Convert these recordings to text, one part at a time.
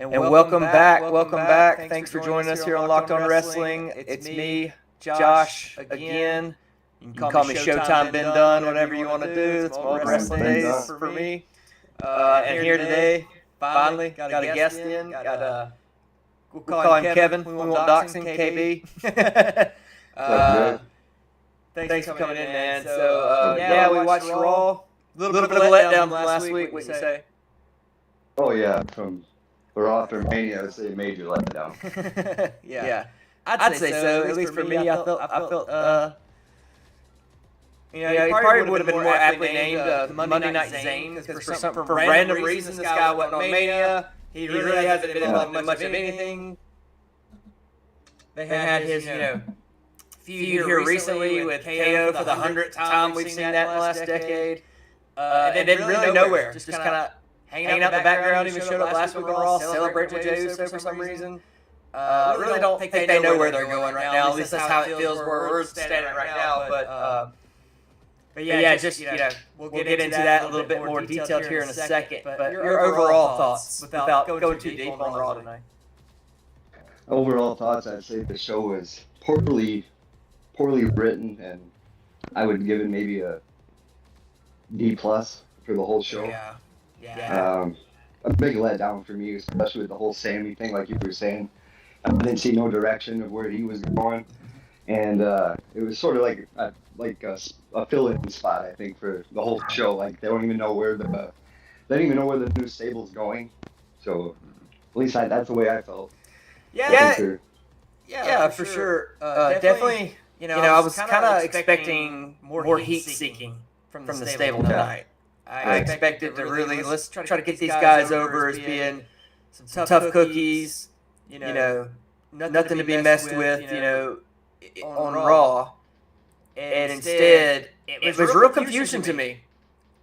And welcome back. Welcome back. Thanks for joining us here on Locked On Wrestling. It's me, Josh, again. You can call me Showtime Been Done, whatever you want to do. It's my old wrestling days for me. And here today, finally, got a guest in. We'll call him Kevin. We won't dox him, KB. Thanks for coming in, man. So, yeah, we watched Raw. A little bit of a letdown from last week, what you say? Oh, yeah, from Raw after Mania, I would say major letdown. Yeah. I'd say so. At least for me, I felt he probably would have been more aptly named Monday Night Zane, because for random reasons, this guy wasn't on Mania. He really hasn't been involved in much of anything. They had his, feud here recently with KO for the 100th time we've seen that in the last decade. And then really nowhere. Just kind of hanging out in the background. Even showed up last week on Raw, celebrating with Jey Uso for some reason. Really don't think they know where they're going right now. At least that's how it feels where we're standing right now. But yeah, just we'll get into that a little bit more detailed here in a second. But your overall thoughts, without going too deep on Raw tonight. Overall thoughts, I'd say the show was poorly written, and I would give it maybe a D+ for the whole show. Yeah. A big letdown for me, especially with the whole Sammy thing, like you were saying. I didn't see no direction of where he was going, and it was sort of like a fill-in spot, I think, for the whole show. Like they don't even know where the new stable's going. So at least that's the way I felt. Yeah, for sure. Definitely. I was kind of expecting more heat-seeking from the stable tonight. I expected to really let's try to get these guys over as being some tough cookies. Nothing to be messed with. On Raw, and instead it was real confusion to me.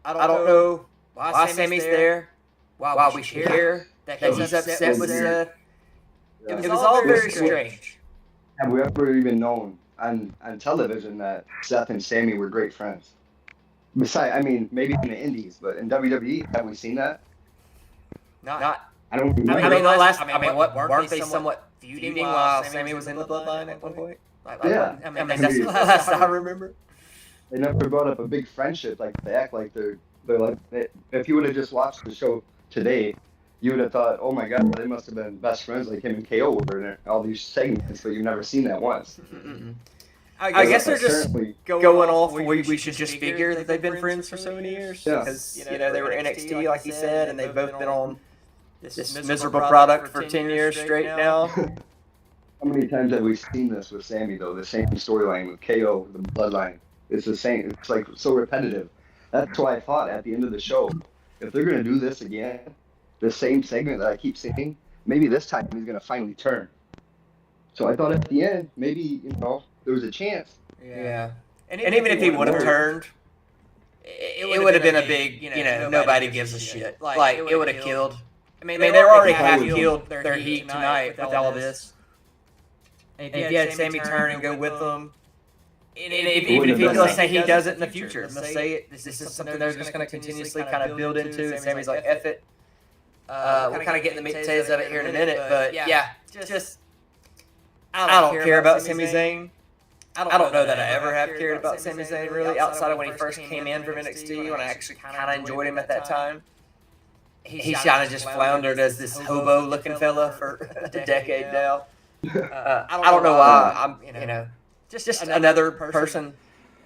I don't know why Sammy's there, why we should care that he's upset with Seth. It was all very strange. Have we ever even known on television that Seth and Sammy were great friends? Besides, maybe in the Indies, but in WWE, have we seen that? Not. I don't remember. Weren't they somewhat feuding while Sammy was in the bloodline at one point? Yeah. That's the last I remember. They never brought up a big friendship. Like they act like they're like. If you would have just watched the show today, you would have thought, oh my God, they must have been best friends like him and KO were in all these segments, but you've never seen that once. I guess they're just going off we should just figure that they've been friends for so many years. Because, they were NXT, like you said, and they've both been on this miserable product for 10 years straight now. How many times have we seen this with Sammy, though? The same storyline with KO, the bloodline. It's the same. It's like so repetitive. That's why I thought at the end of the show, if they're going to do this again, the same segment that I keep seeing, maybe this time he's going to finally turn. So I thought at the end, maybe, there was a chance. Yeah. And even if he would have turned, it would have been a big, nobody gives a shit. Like, it would have killed. They already have killed their heat tonight with all of this. And if you had Sammy turn and go with them, even if let's say he does it in the future, let's say this is something they're just going to continuously kind of build into, and Sammy's like, F it. We'll kind of get in the meat and potatoes of it here in a minute, but yeah, just I don't care about Sami Zayn. I don't know that I ever have cared about Sami Zayn really, outside of when he first came in from NXT, when I actually kind of enjoyed him at that time. He's kind of just floundered as this hobo-looking fella for a decade now. I don't know why. I'm, just another person.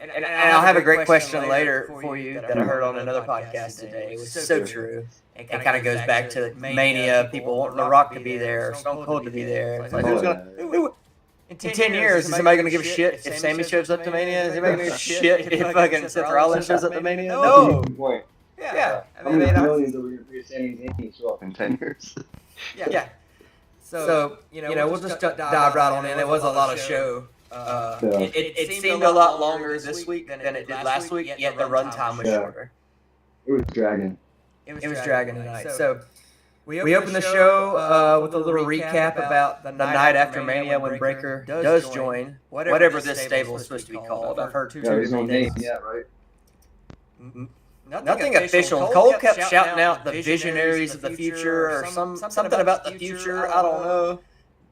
And I'll have a great question later for you that I heard on another podcast today. It was so true. It kind of goes back to Mania, people wanting The Rock to be there, or Stone Cold to be there. It's like, in 10 years, is somebody going to give a shit if Sammy shows up to Mania? Is anybody going to give a shit if fucking Seth Rollins shows up to Mania? No. Yeah. How many millions are we going to pay Sami Zayn to show up in 10 years? Yeah. So we'll just dive right on in. It was a lot of show. It seemed a lot longer this week than it did last week, yet the runtime was shorter. It was dragging. It was dragging tonight. So we opened the show with a little recap about the night after Mania when Breakker does join whatever this stable is supposed to be called. I've heard two different names. Yeah, right. Nothing official. Cole kept shouting out the visionaries of the future or something about the future. I don't know.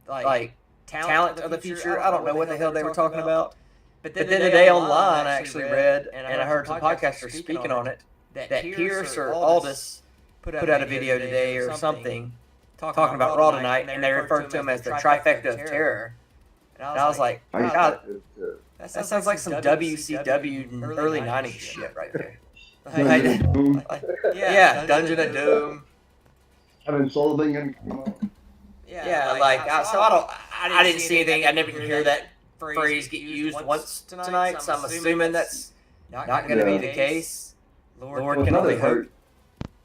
Like talent of the future. I don't know what the hell they were talking about. But then today online, I actually read and I heard some podcasters speaking on it that Pierce or Aldis put out a video today or something talking about Raw tonight, and they referred to him as the Trifecta of Terror. And I was like, God, that sounds like some WCW early 90s shit right there. Yeah, Dungeon of Doom. Kevin Sullivan gonna come out. I didn't see anything. I never hear that phrase get used once tonight, so I'm assuming that's not going to be the case. Lord can only hope.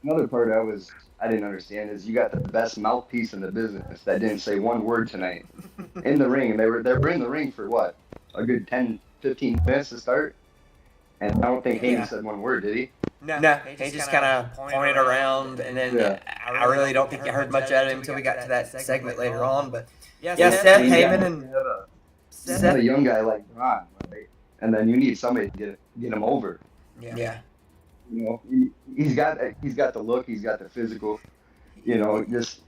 Another part I didn't understand is you got the best mouthpiece in the business that didn't say one word tonight in the ring, and they were in the ring for what, a good 10, 15 minutes to start, and I don't think Hayden said one word, did he? No, he just kind of pointed around, and then I really don't think I heard much out of him until we got to that segment later on. But Seth Heyman and Seth, a young guy like Ron, right? And then you need somebody to get him over. Yeah. You know, he's got the look, he's got the physical. You know, just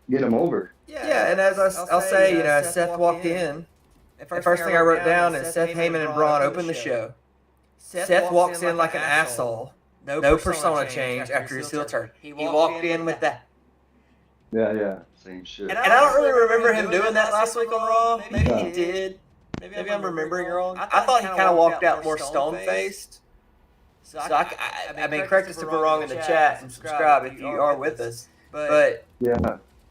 get him over. Yeah, and as I'll say, as Seth walked in, the first thing I wrote down is Seth Heyman and Braun opened the show. Seth walks in like an asshole. No persona change after his heel turn. He walked in with that. Yeah, same shit. And I don't really remember him doing that last week on Raw. Maybe he did. Maybe I'm remembering wrong. I thought he kind of walked out more stone-faced. So I mean, correct us if we're wrong in the chat and subscribe if you are with us. But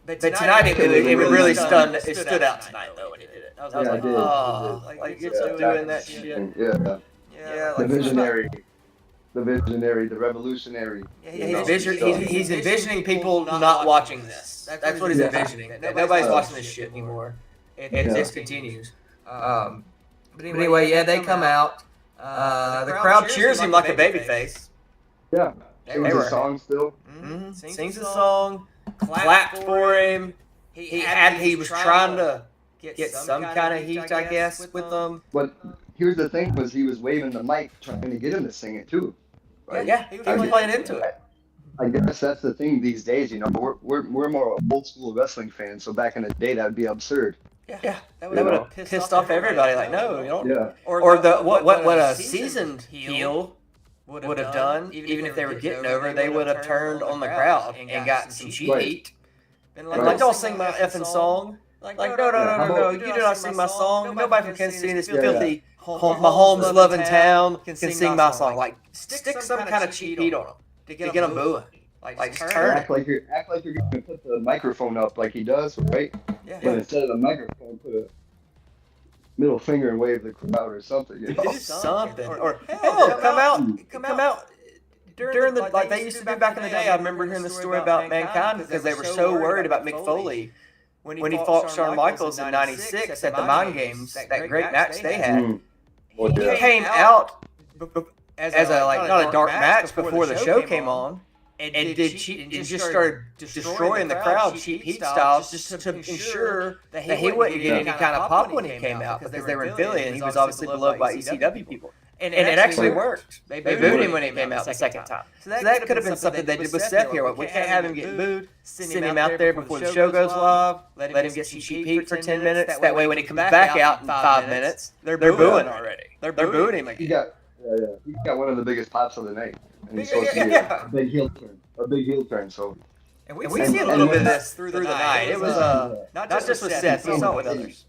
tonight it really stunned. It stood out tonight though when he did it. I was like, oh, like you're still doing that shit. Yeah, the visionary. The visionary, the revolutionary. He's envisioning people not watching this. That's what he's envisioning. Nobody's watching this shit anymore. If this continues. But anyway, they come out. The crowd cheers him like a babyface. Yeah. Sings a song still. Mm-hmm. Sings a song. Clapped for him. He was trying to get some kind of heat, I guess, with them. But here's the thing: was he was waving the mic, trying to get him to sing it too. Right? Yeah, he was playing into it. I guess that's the thing these days. You know, we're more old school wrestling fans. So back in the day, that would be absurd. Yeah, that would have pissed off everybody. Like, no, you don't. Yeah. Or the what a seasoned heel would have done, even if they were getting over, they would have turned on the crowd and got some cheap heat. Like, don't sing my effing song. Like, no, you do not sing my song. Nobody from Kansas City, this filthy Mahomes loving town can sing my song. Like, stick some kind of cheap heat on them to get them booing. Like just turn. Act like you're gonna put the microphone up like he does, right? Yeah. But instead of the microphone, put a middle finger and wave the crowd or something. You know? Do something. Or hell, come out. During the like they used to do back in the day. I remember hearing the story about Mankind because they were so worried about Mick Foley when he fought Shawn Michaels in '96 at the Mind Games. That great match they had. He came out as a not a dark match before the show came on. And just started destroying the crowd cheap heat styles just to ensure that he wouldn't get any kind of pop when he came out because they were in Philly and he was obviously beloved by ECW people. And it actually worked. They booed him when he came out the second time. So that could have been something they did with Seth here. We can't have him get booed. Send him out there before the show goes live. Let him get some cheap heat for 10 minutes. That way when he comes back out in 5 minutes, they're booing already. They're booing him again. He got one of the biggest pops of the night. And he's supposed to be a big heel turn. So, and we see a little bit of this through the night. It was not just with Seth, we saw it with others.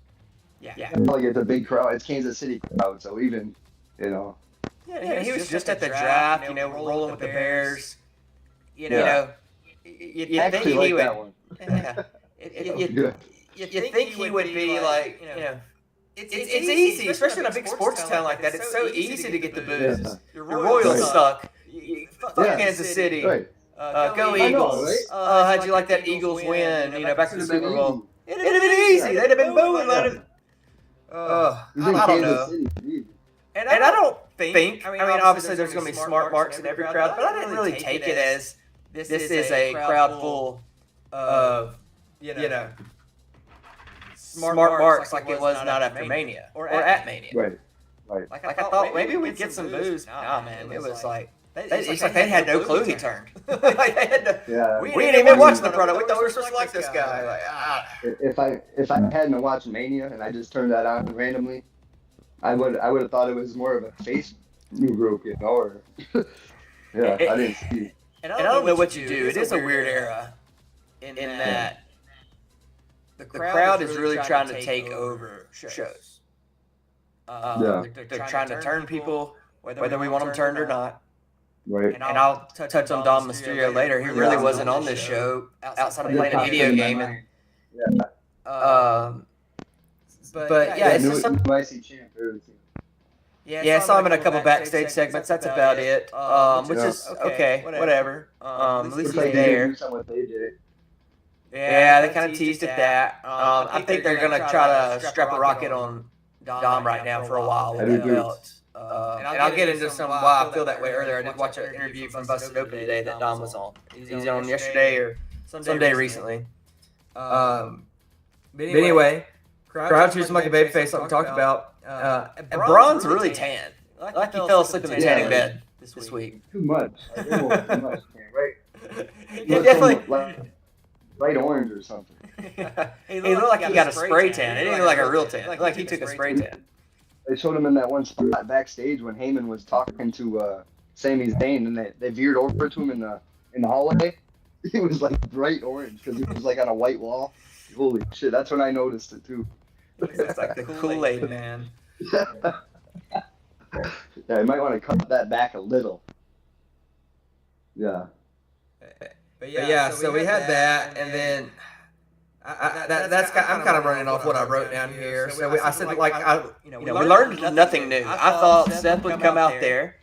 Yeah. Probably it's a big crowd. It's Kansas City crowd, so even Yeah, he was just at the draft. Rolling with the Bears. You think he would. That one. You think he would be like, It's easy, especially in a big sports town like that. It's so easy to get the booze. Yeah. Your Royals suck. Fuck Kansas City. Right. Go Eagles. How'd you like that Eagles win? Back to the Super Bowl. It'd have been easy. They'd have been booing. I don't know. And I don't think. I mean, obviously there's going to be smart marks in every crowd, but I didn't really take it as this is a crowd full of smart marks like it was not after Mania or at Mania. Right. Like I thought maybe we'd get some booze. Nah, man, it was like It's like they had no clue he turned. Like they had Yeah. we didn't even watch the product. We thought we were supposed to like this guy. Like, If I hadn't watched Mania and I just turned that on randomly, I would have thought it was more of a face new group, you know, or yeah, I didn't see. And I don't know what you do. It is a weird era in that the crowd is really trying to take over shows. They're trying to turn people, whether we want them turned or not. Right. And I'll touch on Dom Mysterio later. He really wasn't on this show outside of playing a video game. And, but yeah, it's just some. Yeah, I saw him in a couple backstage segments. That's about it. Which is okay, whatever. At least he's there. Yeah, they kind of teased at that. I think they're gonna try to strap a rocket on Dom right now for a while with that belt. And I'll get into some why I feel that way earlier. I did watch an interview from Busted Open today that Dom was on. He's on yesterday or someday recently. But anyway, crowd treats him like a babyface, like we talked about. And Braun's really tan. Like he fell asleep in the tanning bed this week. Too much. Like, almost too much, right? Yeah, definitely. Like bright orange or something. He looked like he got a spray tan. It didn't look like a real tan. It looked like he took a spray tan. They showed him in that one spot backstage when Heyman was talking to Sami Zayn, and they veered over to him in the hallway. It was like bright orange because it was like on a white wall. Holy shit! That's when I noticed it too. It's like the Kool-Aid man. Yeah, you might want to cut that back a little. Yeah. But yeah, so we had that, and then I'm kind of running off what I wrote down here. So I said we learned nothing new. I thought Seth would come out there,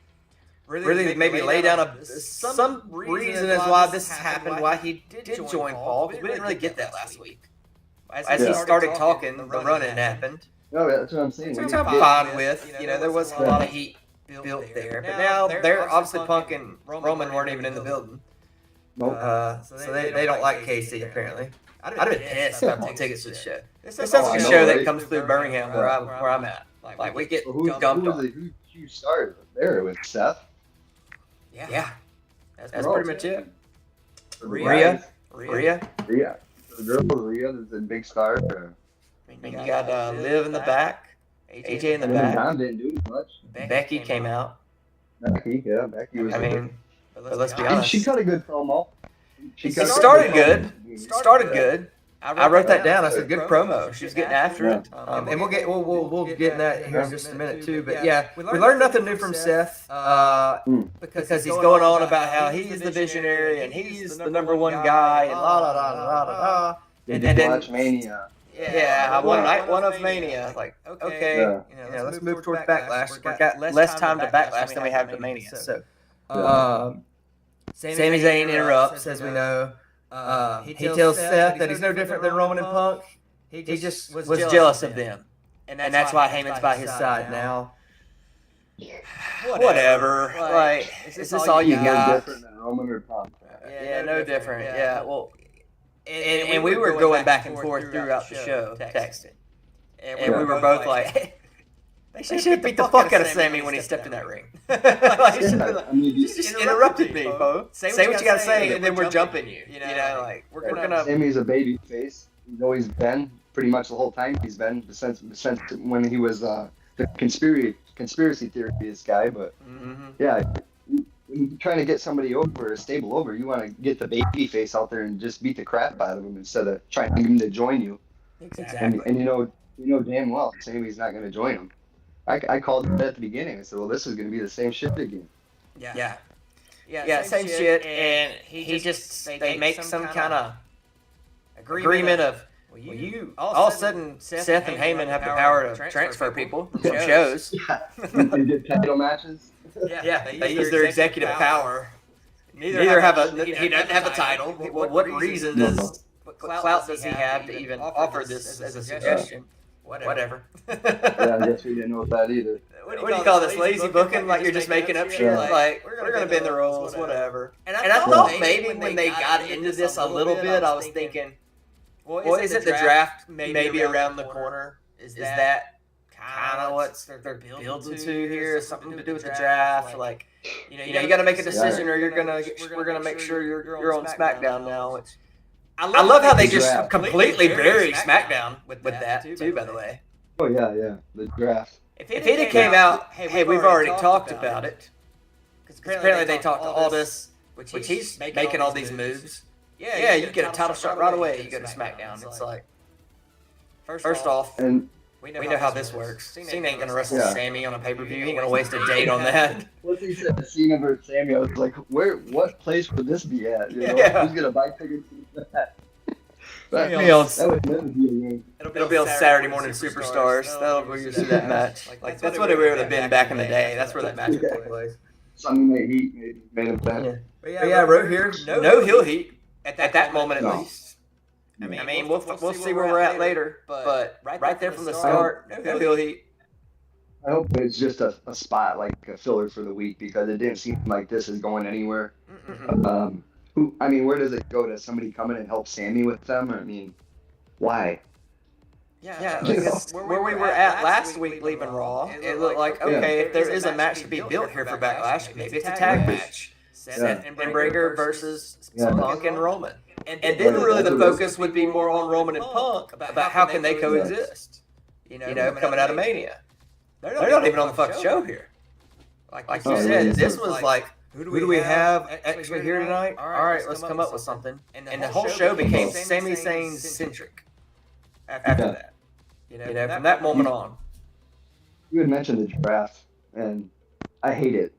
really maybe lay down some reason as why this happened, why he did join Paul, because we didn't really get that last week. As he started talking, the run-in happened. No, that's what I'm saying. Which I'm fine with. There was a lot of heat built there. But now they're obviously Punk and Roman weren't even in the building. Nope. So they don't like Casey, apparently. I'd have been pissed if I bought tickets to the show. This sounds like a show that comes through Birmingham where I'm at. Like we get dumped on. Who started there with Seth? Yeah. That's pretty much it. Rhea. The girl Rhea is a big star. You got Liv in the back, AJ in the back. Tom didn't do much. Becky came out. Becky was. I mean, but let's be honest. She cut a good promo. She started good. I wrote that down. I said good promo. She was getting after it. And we'll get in that here in just a minute too. But yeah, we learned nothing new from Seth because he's going on about how he's the visionary and he's the number one guy and la la la la la la. And then watch Mania. Yeah, one of Mania. Like okay, let's move towards Backlash. We got less time to Backlash than we have to Mania. So, Sami Zayn interrupts, as we know. He tells Seth that he's no different than Roman and Punk. He just was jealous of them. And that's why Heyman's by his side now. Whatever. Like, is this all you got? No different than Roman or Punk. Yeah, no different. Yeah, well, and we were going back and forth throughout the show, texting. And we were both like, they should have beat the fuck out of Sami when he stepped in that ring. You just interrupted me, Bo. Say what you gotta say, and then we're jumping you. Like we're gonna. Sami's a baby face. He's always been pretty much the whole time. He's been since when he was the conspiracy theorist guy. But yeah, trying to get somebody over, a stable over, you want to get the baby face out there and just beat the crap out of him instead of trying to get him to join you. Exactly. And you know damn well Sami's not going to join him. I called it at the beginning. I said, well, this is going to be the same shit again. Yeah, same shit. And he just, they make some kind of agreement of, well, you all of a sudden, Seth and Heyman have the power to transfer people from shows. And did title matches. Yeah, they use their executive power. Neither have he doesn't have a title. What reason what clout does he have to even offer this as a suggestion? Whatever. Yeah, I guess we didn't know that either. What do you call this? Lazy booking? Like you're just making up shit? Like, we're going to bend the rules, whatever. And I thought maybe when they got into this a little bit, I was thinking, well, is it the draft maybe around the corner? Is that kind of what they're building to here, something to do with the draft. Like, you got to make a decision, or we're gonna make sure you're on SmackDown now. Which I love how they just completely bury SmackDown with that too. By the way. Oh yeah, the draft. If it had came out, hey, we've already talked about it. Because apparently they talked to Aldis, which he's making all these moves. Yeah, you get a title shot right away. You go to SmackDown. It's like, first off, and we know how this works. Cena ain't gonna wrestle Sammy on a pay-per-view. He ain't gonna waste a date on that. Once he said Cena versus Sammy, I was like, what place would this be at? Who's gonna buy tickets to that? It'll be on Saturday Morning Superstars. That'll be you see that match. Like that's what it would have been back in the day. That's where that match would take place. Sunday Night Heat, maybe main event. But yeah, right here, no heel heat at that moment at least. I mean, we'll see where we're at later, but right there from the start, no heel heat. I hope it's just a spot, like a filler for the week, because it didn't seem like this is going anywhere. Where does it go? Does somebody come in and help Sammy with them? I mean, why? Yeah, where we were at last week leaving Raw, it looked like, okay, if there is a match to be built here for Backlash, maybe it's a tag match. Seth and Breaker versus Punk and Roman. And then really the focus would be more on Roman and Punk about how can they coexist, coming out of Mania. They're not even on the fucking show here. Like you said, this was like, who do we have actually here tonight? All right, let's come up with something. And the whole show became Sami Zayn-centric after that. From that moment on. You had mentioned the draft, and I hate it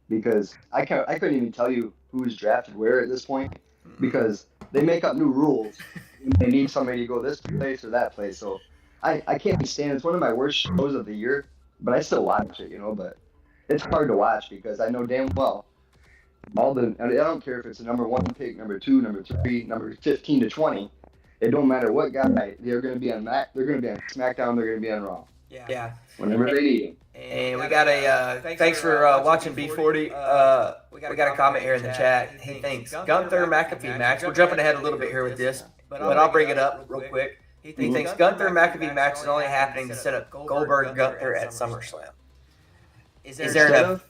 because I couldn't even tell you who was drafted where at this point, because they make up new rules and they need somebody to go this place or that place. So I can't stand it. It's one of my worst shows of the year, but I still watch it, but it's hard to watch because I know damn well I don't care if it's the number 1 pick, number 2, number 3, number 15 to 20. It don't matter what guy, they're going to be on SmackDown, they're going to be on Raw. Yeah. Whenever they need them. And we got thanks for watching B40. We got a comment here in the chat. He thinks Gunther McAfee match. We're jumping ahead a little bit here with this, but I'll bring it up real quick. He thinks Gunther McAfee match is only happening to set up Goldberg Gunther at SummerSlam. Is there enough?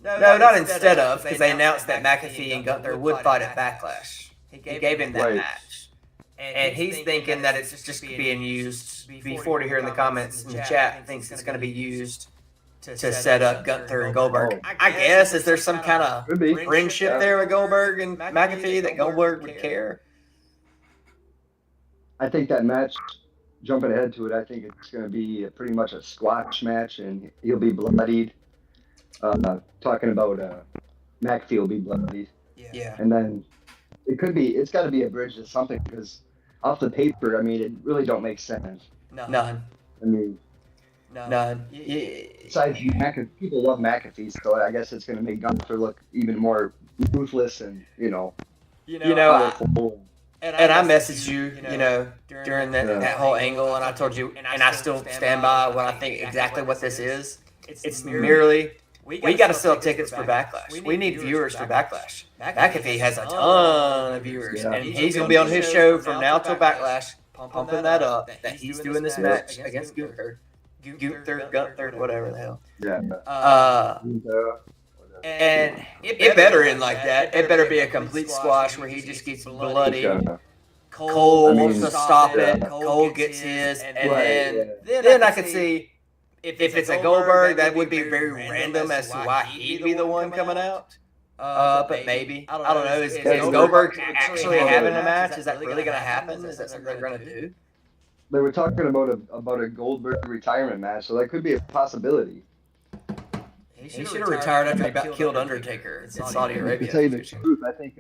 No, not instead of, because they announced that McAfee and Gunther would fight at Backlash. He gave him that match. And he's thinking that it's just being used. B40 here in the comments in the chat thinks it's going to be used to set up Gunther and Goldberg. I guess, is there some kind of friendship there with Goldberg and McAfee that Goldberg would care? I think that match, jumping ahead to it, I think it's going to be pretty much a squash match, and he'll be bloodied. Talking about McAfee will be bloodied. Yeah. And then it's got to be a bridge to something, because off the paper, it really don't make sense. None. None. Besides, people love McAfee, so I guess it's going to make Gunther look even more ruthless and, powerful. And I messaged you, during that whole angle, and I told you, and I still stand by what I think exactly what this is. It's merely, we got to sell tickets for Backlash. We need viewers for Backlash. McAfee has a ton of viewers, and he's going to be on his show from now till Backlash, pumping that up, that he's doing this match against Gunther, whatever the hell. Yeah. And it better end like that. It better be a complete squash where he just gets bloody. Cole wants to stop it. Cole gets his, and then I could see if it's a Goldberg, that would be very random as to why he'd be the one coming out. But maybe, I don't know. Is Goldberg actually having a match? Is that really going to happen? Is that something they're going to do? They were talking about a Goldberg retirement match, so that could be a possibility. He should have retired after he about killed Undertaker in Saudi Arabia. To tell you the truth, I think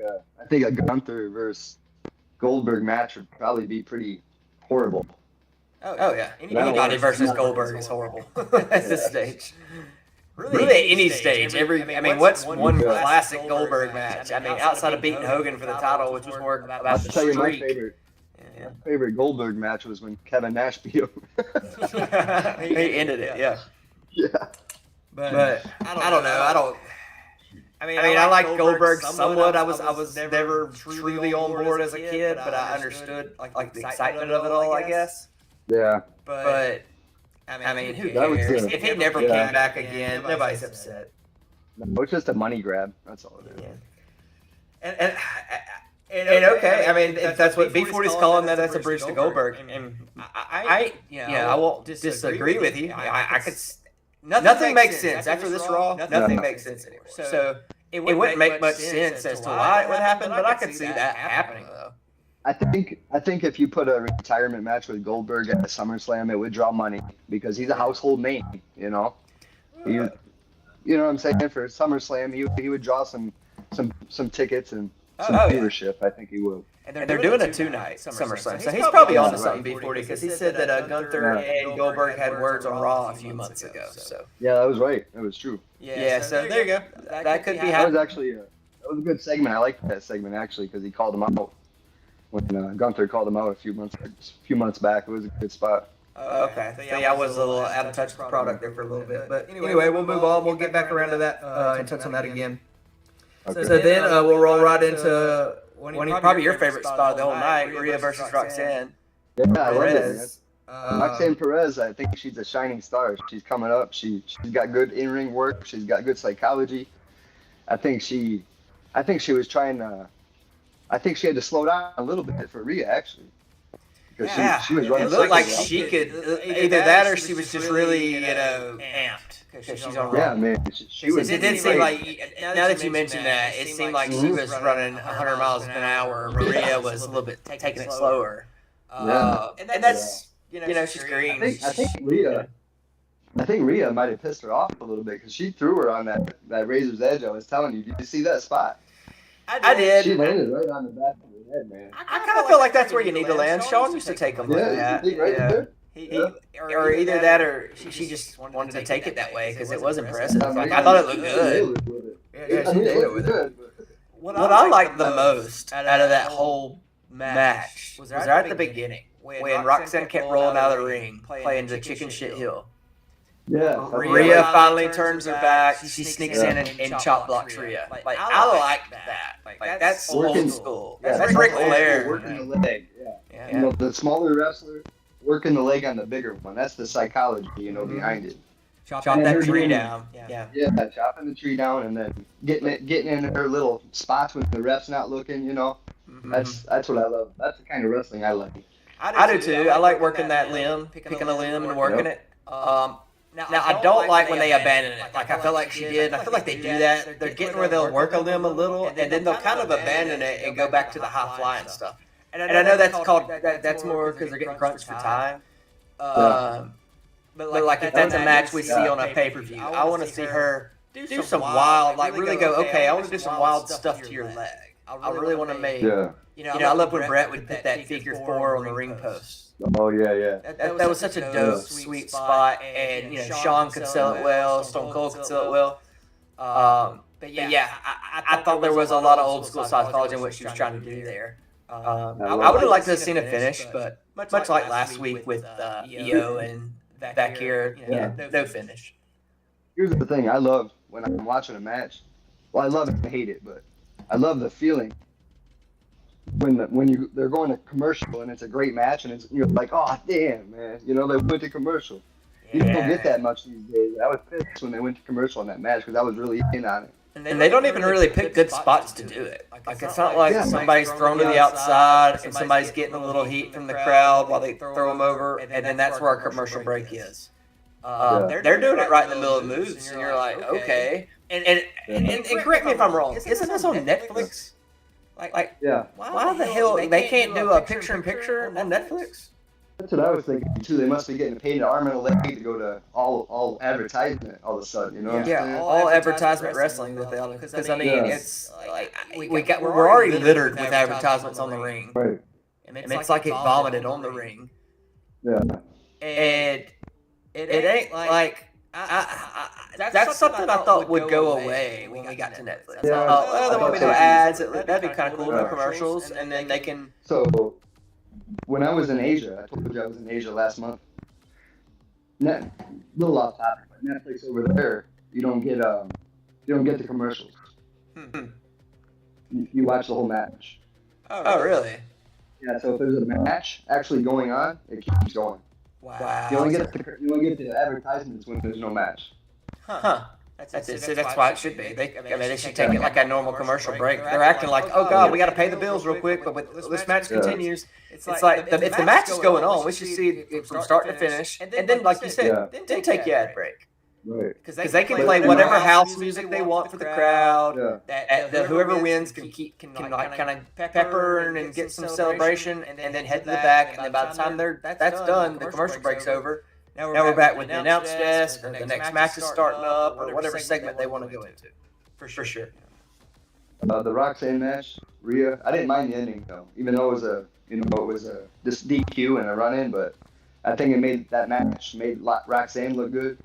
a Gunther versus Goldberg match would probably be pretty horrible. Oh yeah, anybody versus Goldberg is horrible at this stage. Really at any stage. What's one classic Goldberg match? Outside of beating Hogan for the title, which was more about the streak. My favorite Goldberg match was when Kevin Nash beat him. He ended it, yeah. Yeah. But I don't know. I like Goldberg somewhat. I was never truly on board as a kid, but I understood like the excitement of it all, I guess. Yeah. But I mean, who That was cares? good. If he never Yeah. came back again, nobody's upset. No, it's just a money grab. That's all it is. Yeah. And okay, I mean, if that's what B40's calling that, that's a bridge to Goldberg. And I won't disagree with you. I could. Nothing makes sense after this Raw. Nothing makes sense anymore. So it wouldn't make much sense as to why it would happen, but I could see that happening though. I think if you put a retirement match with Goldberg at SummerSlam, it would draw money because he's a household name. You know, you know what I'm saying? For SummerSlam, he would draw some tickets and some viewership. I think he would. And they're doing a 2-night SummerSlam, so he's probably on to something B40 because he said that Gunther and Goldberg had words on Raw a few months ago. So yeah, that was right. That was true. Yeah, so there you go. That could be That happening. was actually that was a good segment. I liked that segment actually because he called him out when Gunther called him out a few months back. It was a good spot. Okay. So yeah, I was a little out of touch with the product there for a little bit, but anyway, we'll move on. We'll get back around to that and touch on that again. Okay. So then we'll roll right into probably your favorite spot of the whole night, Rhea versus Roxanne. Yeah, I love it. Perez. Roxanne Perez, I think she's a shining star. She's coming up. She's got good in-ring work. She's got good psychology. I think she was trying to. I think she had to slow down a little bit for Rhea actually, because she was running. It looked like circles she could either that or she was just really amped because she's on. Yeah, man. She was. It did seem like now that you mentioned that, it seemed like she was running 100 miles an hour. Rhea was a little bit taking it slower. And that's she's green. I think Rhea might have pissed her off a little bit because she threw her on that razor's edge. I was telling you. Did you see that spot? I did. She landed right on the back of her head, man. I kind of feel like that's where you need to land. Sean used to take them like that. There. Or either that or she just wanted to take it that way because it was impressive. Like, I thought it looked good. Yeah, she nailed it with it. What I liked the most out of that whole match was right at the beginning when Roxanne kept rolling out of the ring playing the chicken shit hill. Yeah. Rhea finally turns her back. She sneaks in and chop blocks Rhea. Like I like that. Like that's old school. That's Ric Flair. Working the leg. Yeah. You know, the smaller wrestler working the leg on the bigger one. That's the psychology, behind it. Chop that tree down. Yeah. Yeah, chopping the tree down and then getting in her little spots when the ref's not looking. That's what I love. That's the kind of wrestling I like. I do too. I like working that limb, picking a limb and working it. Now I don't like when they abandon it. Like I feel like she did. And I feel like they do that. They're getting where they'll work a limb a little, and then they'll kind of abandon it and go back to the high flying stuff. And I know that's called that's more because they're getting crunched for time. But like if that's a match we see on a pay-per-view, I want to see her do some wild, like really go, okay, I want to do some wild stuff to your leg. I really want to make. I love when Brett would put that figure 4 on the ring post. Oh yeah. That was such a dope, sweet spot, and Shawn could sell it well, Stone Cold could sell it well. But yeah, I thought there was a lot of old school psychology in what she was trying to do there. I would have liked to have seen a finish, but much like last week with EO and back here, no finish. Here's the thing: I love when I'm watching a match. Well, I love it and hate it, but I love the feeling when they're going to commercial and it's a great match and you're like, oh damn man, they went to commercial. You don't get that much these days. I was pissed when they went to commercial on that match because I was really in on it. And they don't even really pick good spots to do it. Like it's not like somebody's thrown to the outside and somebody's getting a little heat from the crowd while they throw them over, and then that's where our commercial break is. They're doing it right in the middle of moves, and you're like, okay. And correct me if I'm wrong. Isn't this on Netflix? Like, why the hell they can't do a picture-in-picture on Netflix? That's what I was thinking too. They must be getting paid an arm and a leg to go to all advertisement all of a sudden. All advertisement wrestling with it. Because I mean, it's like we're already littered with advertisements on the ring. Right. And it's like it vomited on the ring. Yeah. And it ain't like that's something I thought would go away when we got to Netflix. Yeah, I thought, there won't be no ads. That'd be kind of cool. No commercials, and then they can. So, when I was in Asia, I told you I was in Asia last month. Little off topic, but Netflix over there, you don't get the commercials. You watch the whole match. Oh, really? Yeah. So if there's a match actually going on, it keeps going. Wow. You only get the advertisements when there's no match. Huh. That's it. So that's why it should be. They should take it like a normal commercial break. They're acting like, oh God, we got to pay the bills real quick, but this match continues. It's like if the match is going on, we should see it from start to finish, and then, like you said, then take your ad break. Right. Because they can play whatever house music they want for the crowd. Yeah. That whoever wins can like kind of pepper and get some celebration, and then head to the back. And then by the time that's done, the commercial break's over. Now we're back with the announce desk, or the next match is starting up, or whatever segment they want to go into. For sure. The Roxanne match, Rhea. I didn't mind the ending though, even though it was a this DQ and a run in, but I think it made Roxanne look good.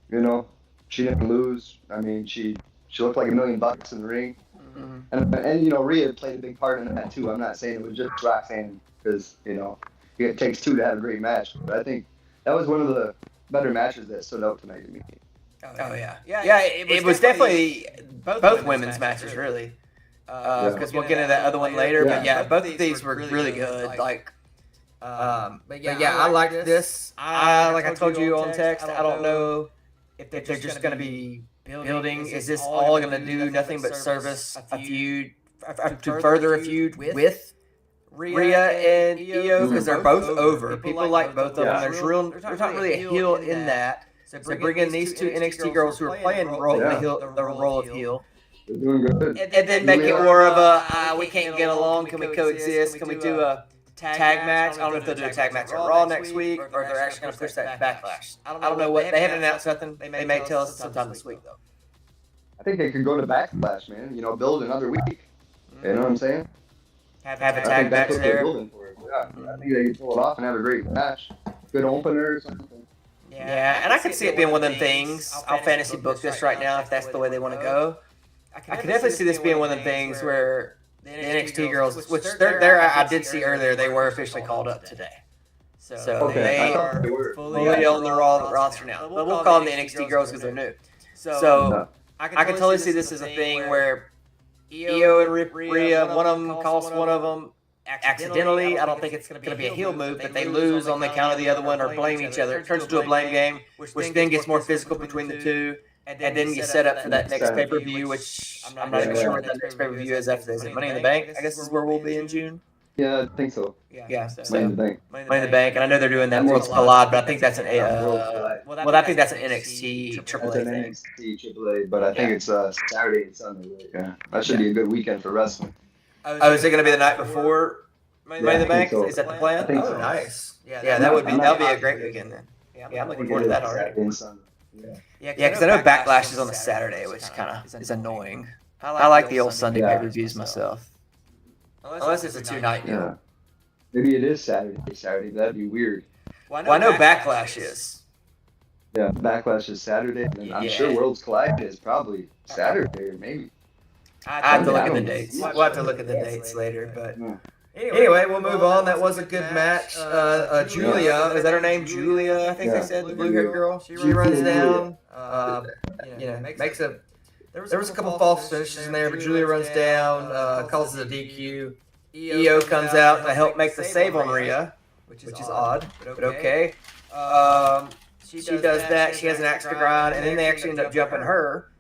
You know, she didn't lose. I mean, she looked like $1 million in the ring, and you know, Rhea played a big part in that too. I'm not saying it was just Roxanne because it takes two to have a great match, but I think that was one of the better matches that stood out tonight to me. Oh yeah. It was definitely both women's matches really, because we'll get into that other one later. But yeah, both of these were really good. Like, but yeah, I liked this. Like I told you on text, I don't know if they're just going to be building. Is this all going to do nothing but service a feud to further a feud with Rhea and Io, because they're both over. People like both of them. There's not really a heel in that. So bring in these two NXT girls who are playing the role of heel. They're doing good. And then make it more of a we can't get along. Can we coexist? Can we do a tag match? I don't know if they'll do a tag match at Raw next week, or if they're actually going to push that Backlash. I don't know what they haven't announced nothing. They may tell us sometime this week though. I think they could go to Backlash, man. You know, build another week. You know what I'm saying? Have a tag match there. Yeah, I think they can pull it off and have a great match. Good opener or something. Yeah, and I could see it being one of them things. I'll fantasy book this right now if that's the way they want to go. I could definitely see this being one of them things where the NXT girls, which I did see earlier, they were officially called up today. So they are fully on the Raw roster now. But we'll call them the NXT girls because they're new. So I can totally see this as a thing where Io and Rhea, one of them costs one of them accidentally. I don't think it's going to be a heel move, but they lose on the count of the other one or blame each other. It turns into a blame game, which then gets more physical between the two. And then you set up for that next pay-per-view, which I'm not even sure what that next pay-per-view is after this. Is it Money in the Bank? I guess is where we'll be in June. Yeah, I think so. Yeah, so Money in the Bank. Money in the Bank, and I know they're doing that Worlds Collide, but I think that's an I think that's an NXT AAA thing. That's an NXT AAA, but I think it's Saturday and Sunday. Yeah, that should be a good weekend for wrestling. Oh, is it going to be the night before Money in the Bank? So. Is that the plan? I think so. Nice. Yeah, that'll be a great weekend then. Yeah, I'm looking forward to that already. Yeah, because I know Backlash is on a Saturday, which kind of is annoying. I like the old Sunday pay-per-views myself. Unless it's a two-night deal. Yeah. Maybe it is Saturday. That'd be weird. Well, I know Backlash is. Yeah, Backlash is Saturday, and I'm sure Worlds Collide is probably Saturday or maybe. I have to look at the dates. We'll have to look at the dates later, but anyway, we'll move on. That was a good match. Julia, is that her name? Julia, I think they said, the blue-haired girl. She runs down. Makes a. There was a couple false finishes in there, but Julia runs down, causes a DQ. Io comes out to help make the save on Rhea, which is odd, but okay. She does that. She has an axe to grind, and then they actually end up jumping her,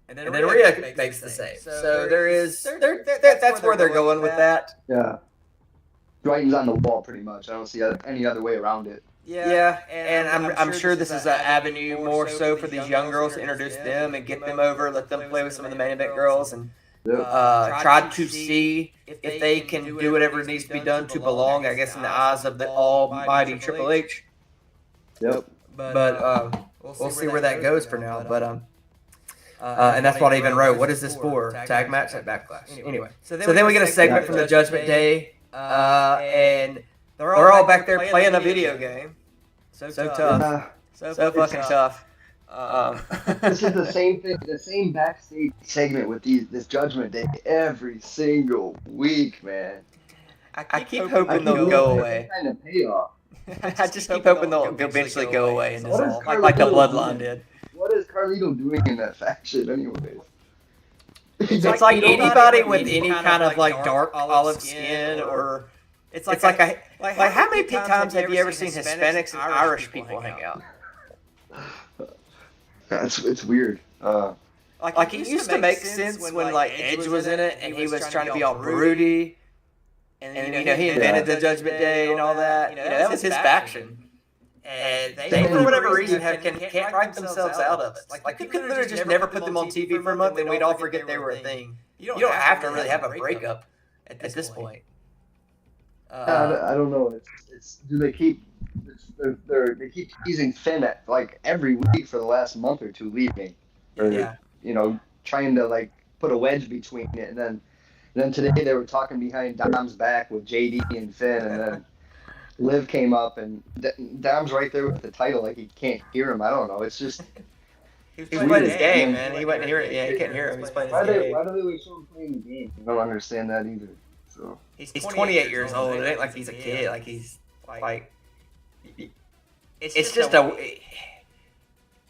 and then Rhea makes the save. So that's where they're going with that. Yeah. Writing's on the wall, pretty much. I don't see any other way around it. Yeah, and I'm sure this is an avenue more so for these young girls to introduce them and get them over, let them play with some of the main event girls, and try to see if they can do whatever needs to be done to belong, I guess, in the eyes of the almighty Triple H. Yep. But we'll see where that goes for now. But and that's what I even wrote. What is this for? Tag match at Backlash. Anyway, so then we get a segment from the Judgment Day, and they're all back there playing a video game. So tough. So fucking tough. This is the same thing, the same backstage segment with this Judgment Day every single week, man. I keep hoping they'll go away. Kind of payoff. I just keep hoping they'll eventually go away and dissolve, like the Bloodline did. What is Carlito doing in that faction, anyways? It's like anybody with any kind of like dark olive skin or It's like how many times have you ever seen Hispanics and Irish people hang out? It's weird. Like it used to make sense when like Edge was in it and he was trying to be all broody, and he invented the Judgment Day and all that. That was his faction. And they for whatever reason can't write themselves out of it. Like you could literally just never put them on TV for a month and we'd all forget they were a thing. You don't have to really have a breakup at this point. I don't know. They keep teasing Finn at like every week for the last month or two leaving, or trying to like put a wedge between it, and then today they were talking behind Dom's back with JD and Finn, and then Liv came up and Dom's right there with the title, like he can't hear him. I don't know. It's just he's playing his game, man. He wouldn't hear it. Yeah, he can't hear him. He's playing his game. Why do they always show him playing the game? I don't understand that either. So he's 28 years old. It ain't like he's a kid. Like he's like it's just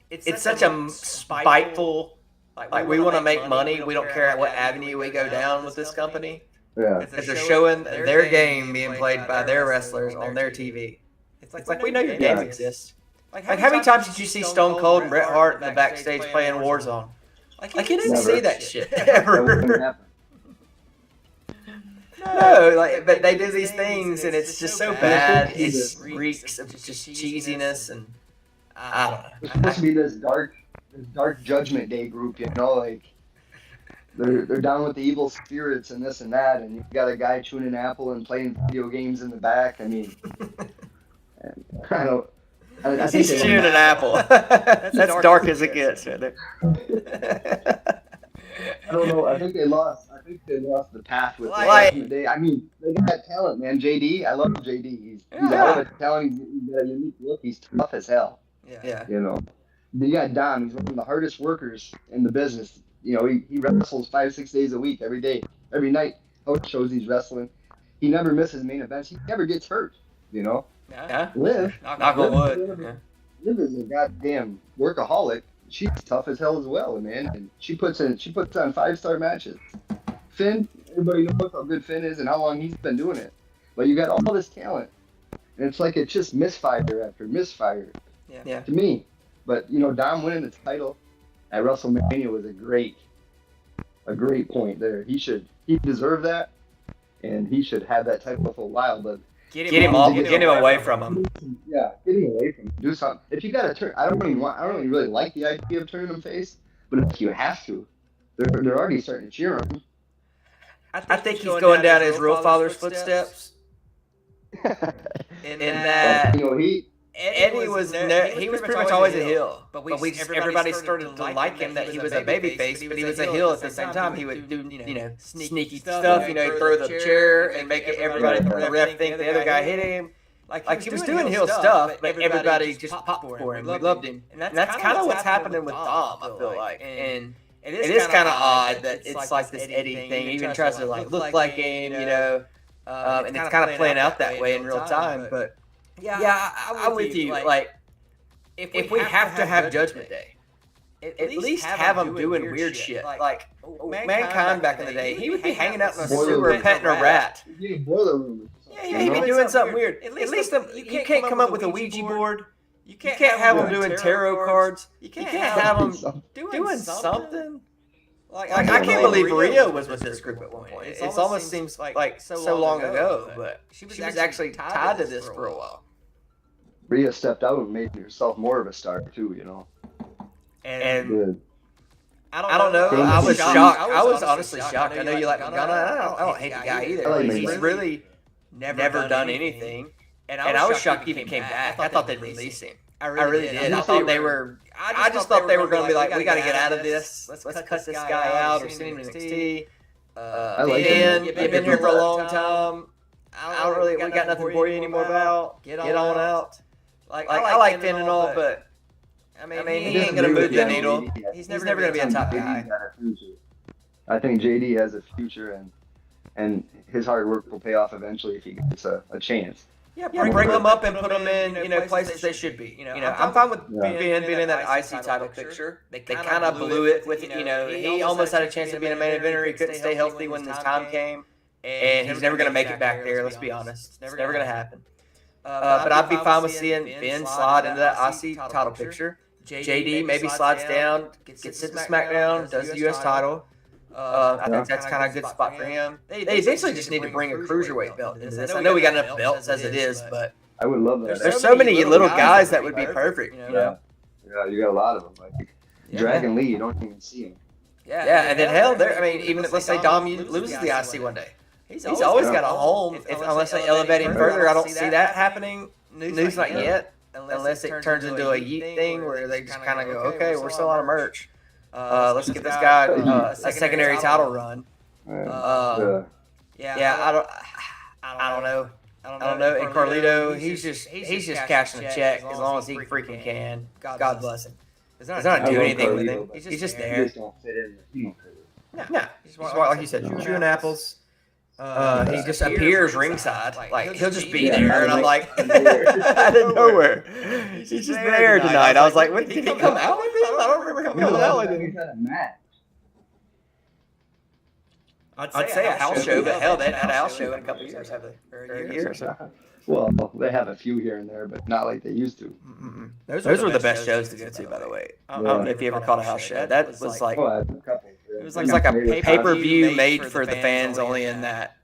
it's such a spiteful. Like we want to make money. We don't care what avenue we go down with this company. Yeah, because they're showing their game being played by their wrestlers on their TV. It's like we know your game exists. Like how many times did you see Stone Cold and Bret Hart in the backstage playing Warzone? Like you didn't see that shit ever. No, but they do these things and it's just so bad. It reeks of just cheesiness, and I don't know. It's supposed to be this dark Judgment Day group, like they're down with the evil spirits and this and that, and you've got a guy chewing an apple and playing video games in the back. I mean, I think he's chewing an apple. That's dark as it gets. Right I don't know. I think they lost the path with Judgment Day. I mean, they got talent, man. JD, I love JD. He's out of talent. He's got a unique look. He's tough as hell. Yeah. You got Dom. He's one of the hardest workers in the business. He wrestles 5-6 days a week, every day, every night. Host shows he's wrestling. He never misses main events. He never gets hurt. Yeah. Liv. Knock on wood. Liv is a goddamn workaholic. She's tough as hell as well, man. And she puts on 5-star matches. Finn, everybody knows how good Finn is and how long he's been doing it. But you got all this talent, and it's like it's just misfire after misfire. Yeah. To me. But Dom winning the title at WrestleMania was a great point there. He deserved that, and he should have that title for a while. But get him away from him. Yeah, get him away from him. Do something. If you got to turn, I don't really like the idea of turning him face, but if you have to, they're already starting to cheer him. I think he's going down his real father's footsteps. In that, Eddie was pretty much always a heel, but everybody started to like him that he was a babyface, but he was a heel at the same time. He would do sneaky stuff, throw the chair and make everybody the ref think the other guy hit him. Like he was doing heel stuff, but everybody just popped for him. We loved him, and that's kind of what's happening with Dom. I feel like, and it is kind of odd that it's like this Eddie thing. He even tries to look like him, and it's kind of playing out that way in real time, but. Yeah, I'm with you. Like, if we have to have Judgment Day, at least have him doing weird shit. Like, Mankind back in the day, he would be hanging out in a sewer petting a rat. Yeah, boiler room. Yeah, he'd be doing something weird. At least you can't come up with a Ouija board. You can't have him doing tarot cards. You can't have him doing something. Like I can't believe Rhea was with this group at one point. It almost seems like so long ago, but she was actually tied to this for a while. Rhea stepped out and made herself more of a star too, And I don't know. I was shocked. I was honestly shocked. I know you like Madonna. I don't hate the guy either. He's really never done anything. And I was shocked he even came back. I thought they'd release him. I really did. I thought they were. I just thought they were going to be like, we got to get out of this. Let's cut this guy out or send him to NXT. Dan, you've been here for a long time. We got nothing for you anymore, Val. Get on out. I like Finn and all, but I mean, he ain't gonna move the needle. He's never gonna be a top guy. I think JD has a future, and his hard work will pay off eventually if he gets a chance. Yeah, bring them up and put them in places they should be. I'm fine with being in that IC title picture. They kind of blew it with he almost had a chance of being a main eventer. He couldn't stay healthy when his time came. and he's never going to make it back there. Let's be honest. It's never going to happen. But I'd be fine with seeing Ben slide into that IC title picture. JD maybe slides down, gets sent to SmackDown, does the U.S. title. I think that's kind of a good spot for him. They eventually just need to bring a cruiserweight belt into this. I know we got enough belts as it is, but I would love that. There's so many little guys that would be perfect. You know? Yeah, you got a lot of them. Like Dragon Lee, you don't even see him. Yeah, and then hell, I mean, even if, let's say Dom loses the IC one day, he's always got a home. Unless they elevate him further, I don't see that happening. News not yet, unless it turns into a yeet thing where they just kind of go, okay, we're still out of merch. Let's get this guy a secondary title run. I don't know. And Carlito, he's just cashing a check as long as he freaking can. God bless him. He's not doing anything with him. He's just there. He just don't fit in. No. He's like you said, chewing apples. He just appears ringside. Like he'll just be there, and I'm like, out of nowhere, he's just there tonight. I was like, did he come out with him? I don't remember him coming out with him. I'd say a house show, but hell, they hadn't had a house show in a couple of years, have they? Or a year or so. Well, they have a few here and there, but not like they used to. Those were the best shows to go to, by the way. I don't know if you ever caught a house show. That was like, it was like a pay-per-view made for the fans only in that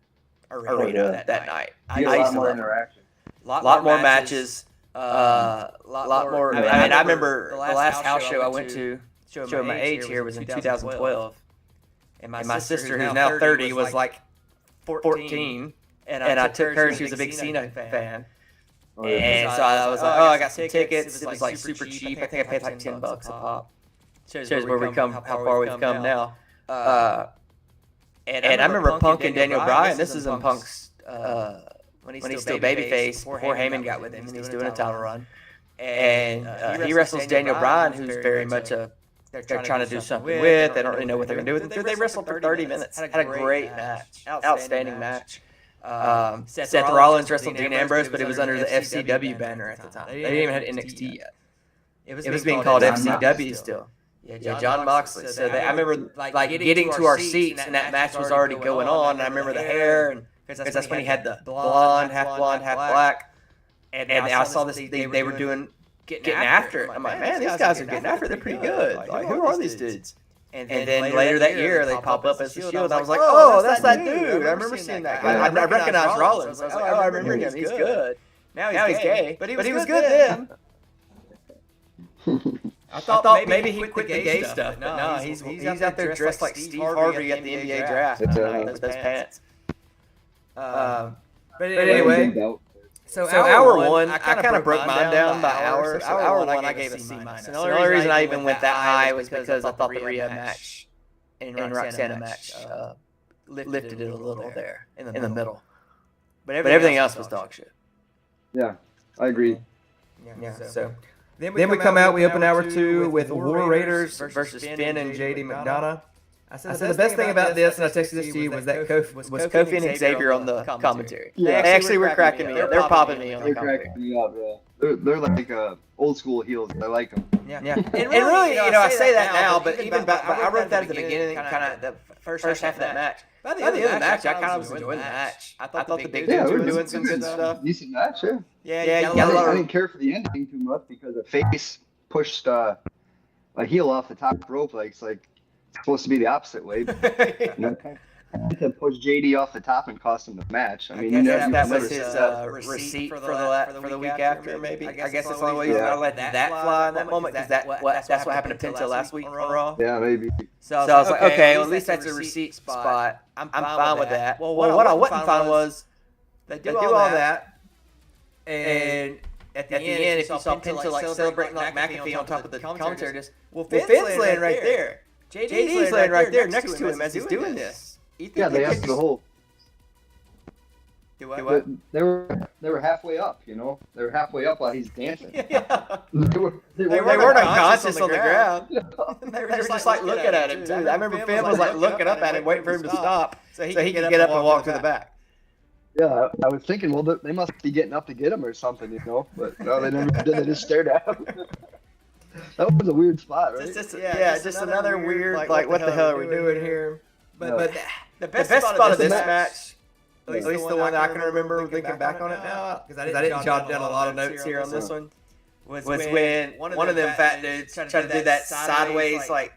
arena that night. A lot more interaction. A lot more matches. A lot more. I mean, I remember the last house show I went to, showing my age here, was in 2012. And my sister, who's now 30, was like 14. And I took her. She was a big Cena fan. And so I was like, I got some tickets. It was like super cheap. I think I paid like $10 a pop. Shows where we come, how far we've come now. And I remember Punk and Daniel Bryan. This is in Punk's when he's still babyface before Heyman got with him, and he's doing a title run. And he wrestles Daniel Bryan, who's very much they're trying to do something with. They don't really know what they're going to do with it. They wrestled for 30 minutes. Had a great match. Outstanding match. Seth Rollins wrestled Dean Ambrose, but it was under the FCW banner at the time. They didn't even have NXT yet. It was being called FCW still. Yeah, John Moxley. So I remember like getting to our seats, and that match was already going on. And I remember the hair, and because that's when he had the blonde, half black. And I saw this. They were getting after it. I'm like, man, these guys are getting after it. They're pretty good. Like, who are these dudes? And then later that year, they pop up as the Shield. I was like, oh, that's that dude. I remember seeing that guy. I recognized Rollins. I was like, I remember him. He's good. Now he's gay. But he was good then. I thought maybe he quit the gay stuff. But no, he's out there dressed like Steve Harvey at the NBA draft. Those pants. But anyway. So hour one, I kind of broke mine down by hour. So hour one, I gave a C-. And the only reason I even went that high was because I thought the Rhea match and Roxana match lifted it a little there in the middle. But everything else was dog shit. Yeah, I agree. Yeah. So then we come out. We open hour two with War Raiders versus Finn and JD McDonough. I said the best thing about this, and I texted this to you, was that Kofi and Xavier on the commentary. Yeah. They actually were cracking me up. They're popping me on the commentary. They're cracking me up, yeah. They're like old school heels. I like them. Yeah. And really, I say that now, but I wrote that at the beginning, kind of the first half of that match. By the end of the match, I kind of was enjoying the match. I thought the big dudes were doing some good stuff. Decent match, yeah. Yeah. I didn't care for the ending too much because the face pushed a heel off the top rope. Like, it's like supposed to be the opposite way. To push JD off the top and cost him the match. I mean, that was his receipt for the week after, maybe. I guess that's the only way you gotta let that fly in that moment, because that's what happened to Penta last week on Raw. Yeah, maybe. So I was like, okay, well, at least that's a receipt spot. I'm fine with that. Well, what I wasn't fine was they do all that, and at the end, if you saw Penta like celebrating like McAfee on top of the commentary, Finn's laying right there. JD's laying right there next to him as he's doing this. Yeah, they have the whole. Do what? They were halfway up, They were halfway up while he's dancing. Yeah. They weren't unconscious on the ground. They were just like looking at him too. I remember Finn was like looking up at him, waiting for him to stop, so he could get up and walk to the back. Yeah, I was thinking, well, they must be getting up to get him or something, But no, they never did. They just stared at him. That was a weird spot, right? Just another weird, like what the hell are we doing here? But the best spot of this match at least the one that I can remember thinking back on it now, because I didn't jot down a lot of notes here on this one, was when one of them fat dudes tried to do that sideways, like,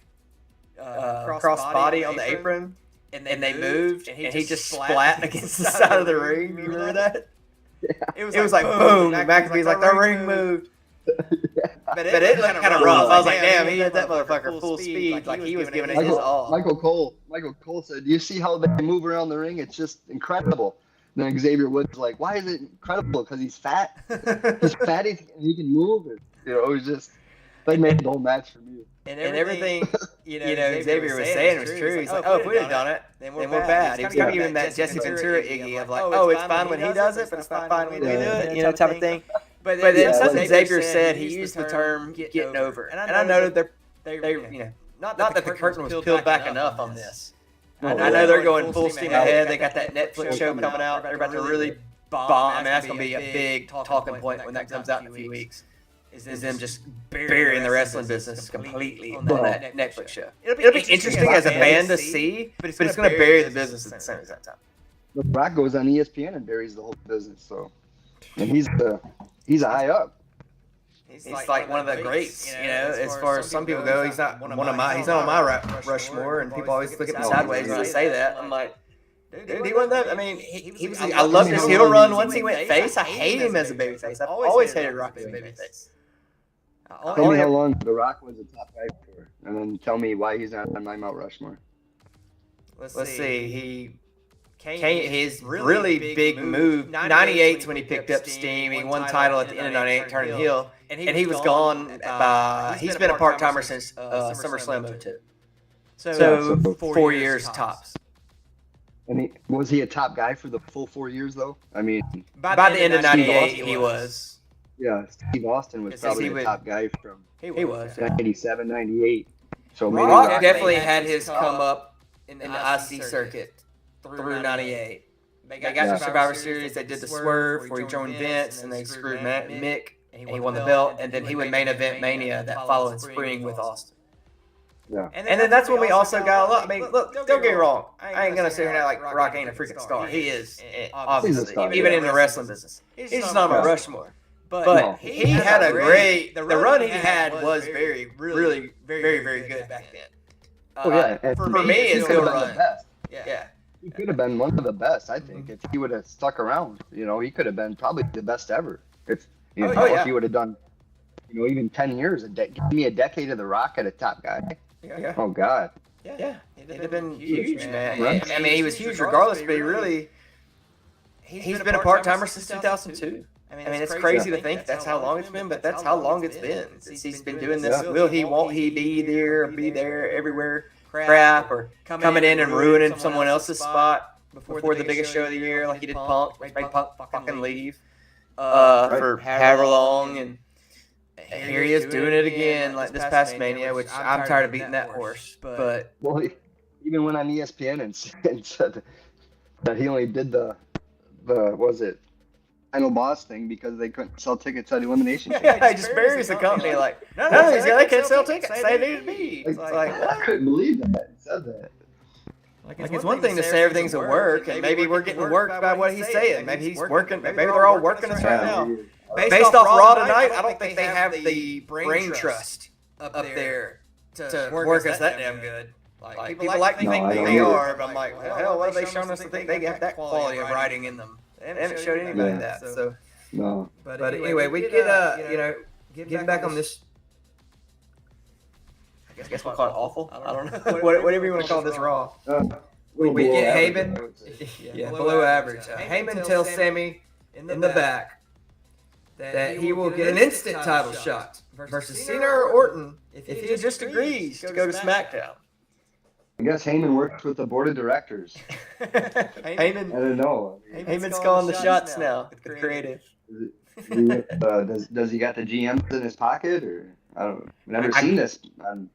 cross body on the apron, and they moved, and he just splat against the side of the ring. You remember that? Yeah. It was like boom, and McAfee's like, the ring moved. But it looked kind of rough. I was like, damn, he hit that motherfucker full speed. Like he was giving it his all. Michael Cole said, "Do you see how they move around the ring? It's just incredible." And then Xavier Woods was like, "Why is it incredible? Because he's fat. He's fatty and he can move." And, it was just they made the whole match for me. And everything Xavier was saying was true. He's like, "Oh, if we'd have done it, then we're bad." He was kind of giving that Jesse Ventura Iggy of like, "Oh, it's fine when he does it, but it's not fine when we do it," type of thing. But then something Xavier said, he used the term "getting over," and I know that they not that the curtain was peeled back enough on this. I know they're going full steam ahead. They got that Netflix show coming out. They're about to really bomb. I mean, that's going to be a big talking point when that comes out in a few weeks. Is them just burying the wrestling business completely on that Netflix show. It'll be interesting as a fan to see, but it's going to bury the business at the same time. The Rock goes on ESPN and buries the whole business. So, and he's high up. He's like one of the greats, as far as some people go. He's not on my Rushmore, and people always look at me sideways when I say that. I'm like, dude, he wasn't that. I mean, he was. I loved his heel run once he went face. I hate him as a babyface. I've always hated Rock as a babyface. Tell me how long The Rock was a top guy for, and then tell me why he's not on my Mount Rushmore. Let's see. His really big move, 98's when he picked up steam. He won title at the end of 98, turning heel, and he was gone by. He's been a part-timer since SummerSlam 02. So 4 years tops. And was he a top guy for the full 4 years, though? I mean, by the end of 98, he was. Yeah, Steve Austin was probably the top guy from he was 97, 98. So Rock definitely had his come up in the IC circuit through 98. They got some Survivor Series. They did the swerve where he joined Vince, and they screwed Mick, and he won the belt. And then he would main event Mania that following spring with Austin. Yeah. And then that's when we also got a lot. I mean, look, don't get me wrong. I ain't gonna sit here and act like Rock ain't a freaking star. He is, obviously, even in the wrestling business. He's just not on Rushmore. But he had a great. The run he had was very, really, very, very good back then. For me, it's still run. Yeah. He could have been one of the best, I think, if he would have stuck around. He could have been probably the best ever. If he would have done, even 10 years. Give me a decade of The Rock at a top guy. Yeah. Oh God. Yeah. It'd have been huge, man. I mean, he was huge regardless, but he's been a part-timer since 2002. I mean, it's crazy to think that's how long it's been, but that's how long it's been since he's been doing this. Will he, won't he be there, everywhere crap, or coming in and ruining someone else's spot before the biggest show of the year, like he did Punk, which made Punk fucking leave for however long, and here he is doing it again, like this past Mania, which I'm tired of beating that horse. But well, he even went on ESPN and said that he only did the final boss thing because they couldn't sell tickets at Elimination Chamber. Yeah, he just buries the company like, no, these guys can't sell tickets. They need to be. It's like, I couldn't believe that he said that. Like it's one thing to say everything's a work, and maybe we're getting worked by what he's saying. Maybe he's working. Maybe they're all working us right now. Based off Raw tonight, I don't think they have the brain trust up there to work us that damn good. Like people like to think they are, but I'm like, well, hell, what have they shown us to think they have that quality of writing in them? They haven't showed anybody that. So, no. But anyway, we get getting back on this. I guess we'll call it awful. I don't know. Whatever you want to call this Raw. We get Heyman. Yeah, below average. Heyman tells Sammy in the back that he will get an instant title shot versus Cena or Orton if he just agrees to go to SmackDown. I guess Heyman works with the board of directors. Heyman, I don't know. Heyman's calling the shots now. The creative. Does he got the GMs in his pocket, or I don't know. I've never seen this on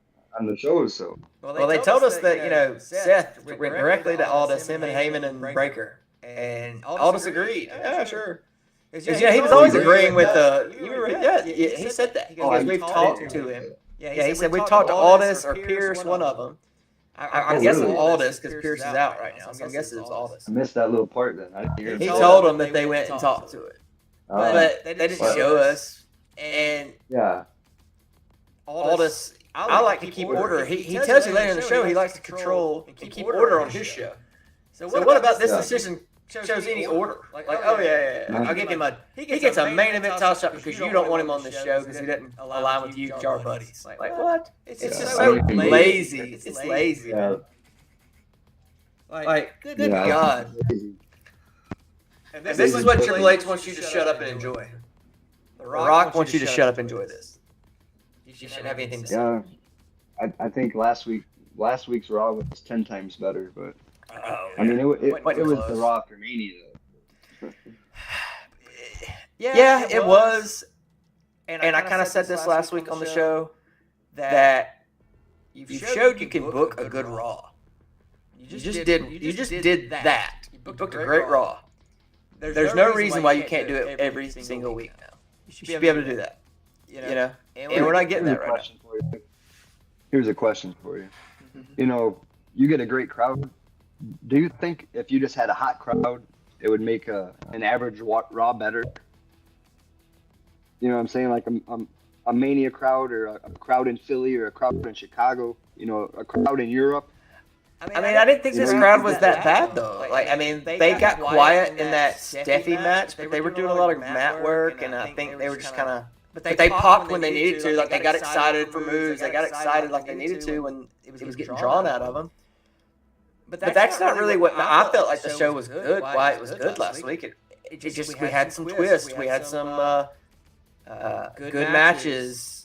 the shows. So well, they told us that Seth went directly to Aldis, him and Heyman and Breaker, and Aldis agreed. Yeah, sure. Because he was always agreeing with the. He said that because we've talked to him. Yeah, he said we've talked to Aldis or Pierce, one of them. I'm guessing really? Aldous, because Pierce is out right now, so I'm guessing it was Aldous. I missed that little part then. I didn't hear He it. told them that they went and talked to it, Uh, but they didn't show us. And yeah. Aldous, I like to keep order. He tells you later in the show he likes to control and keep order on his show. So what about this decision shows any order? Like, oh yeah. I'll give him he gets a main event title shot because you don't want him on this show because he doesn't align with you, because y'all are buddies. Like what? It's just so lazy. It's lazy. Yeah. Like good God. And this is what Triple H wants you to shut up and enjoy. The Rock wants you to shut up and enjoy this. You shouldn't have anything to say. Yeah. I think last week's Raw was 10 times better, but I mean it was The Rock or Mania. Yeah, it was. And I kind of said this last week on the show that you've showed you can book a good Raw. You just did that. You booked a great Raw. There's no reason why you can't do it every single week now. You should be able to do that. You know? And we're not getting that right now. Here's a question for you. You know, you get a great crowd. Do you think if you just had a hot crowd, it would make an average Raw better? You know what I'm saying? Like a Mania crowd, or a crowd in Philly, or a crowd in Chicago, you know, a crowd in Europe. I mean, I didn't think this crowd was that bad, though. Like, I mean, they got quiet in that Steffi match, but they were doing a lot of mat work, and I think they were just kind of... But they popped when they needed to. Like, they got excited for moves. They got excited like they needed to when it was getting drawn out of them. But that's not really what... I felt like the show was good. Why it was good last week. It just... We had some twists. We had some good matches.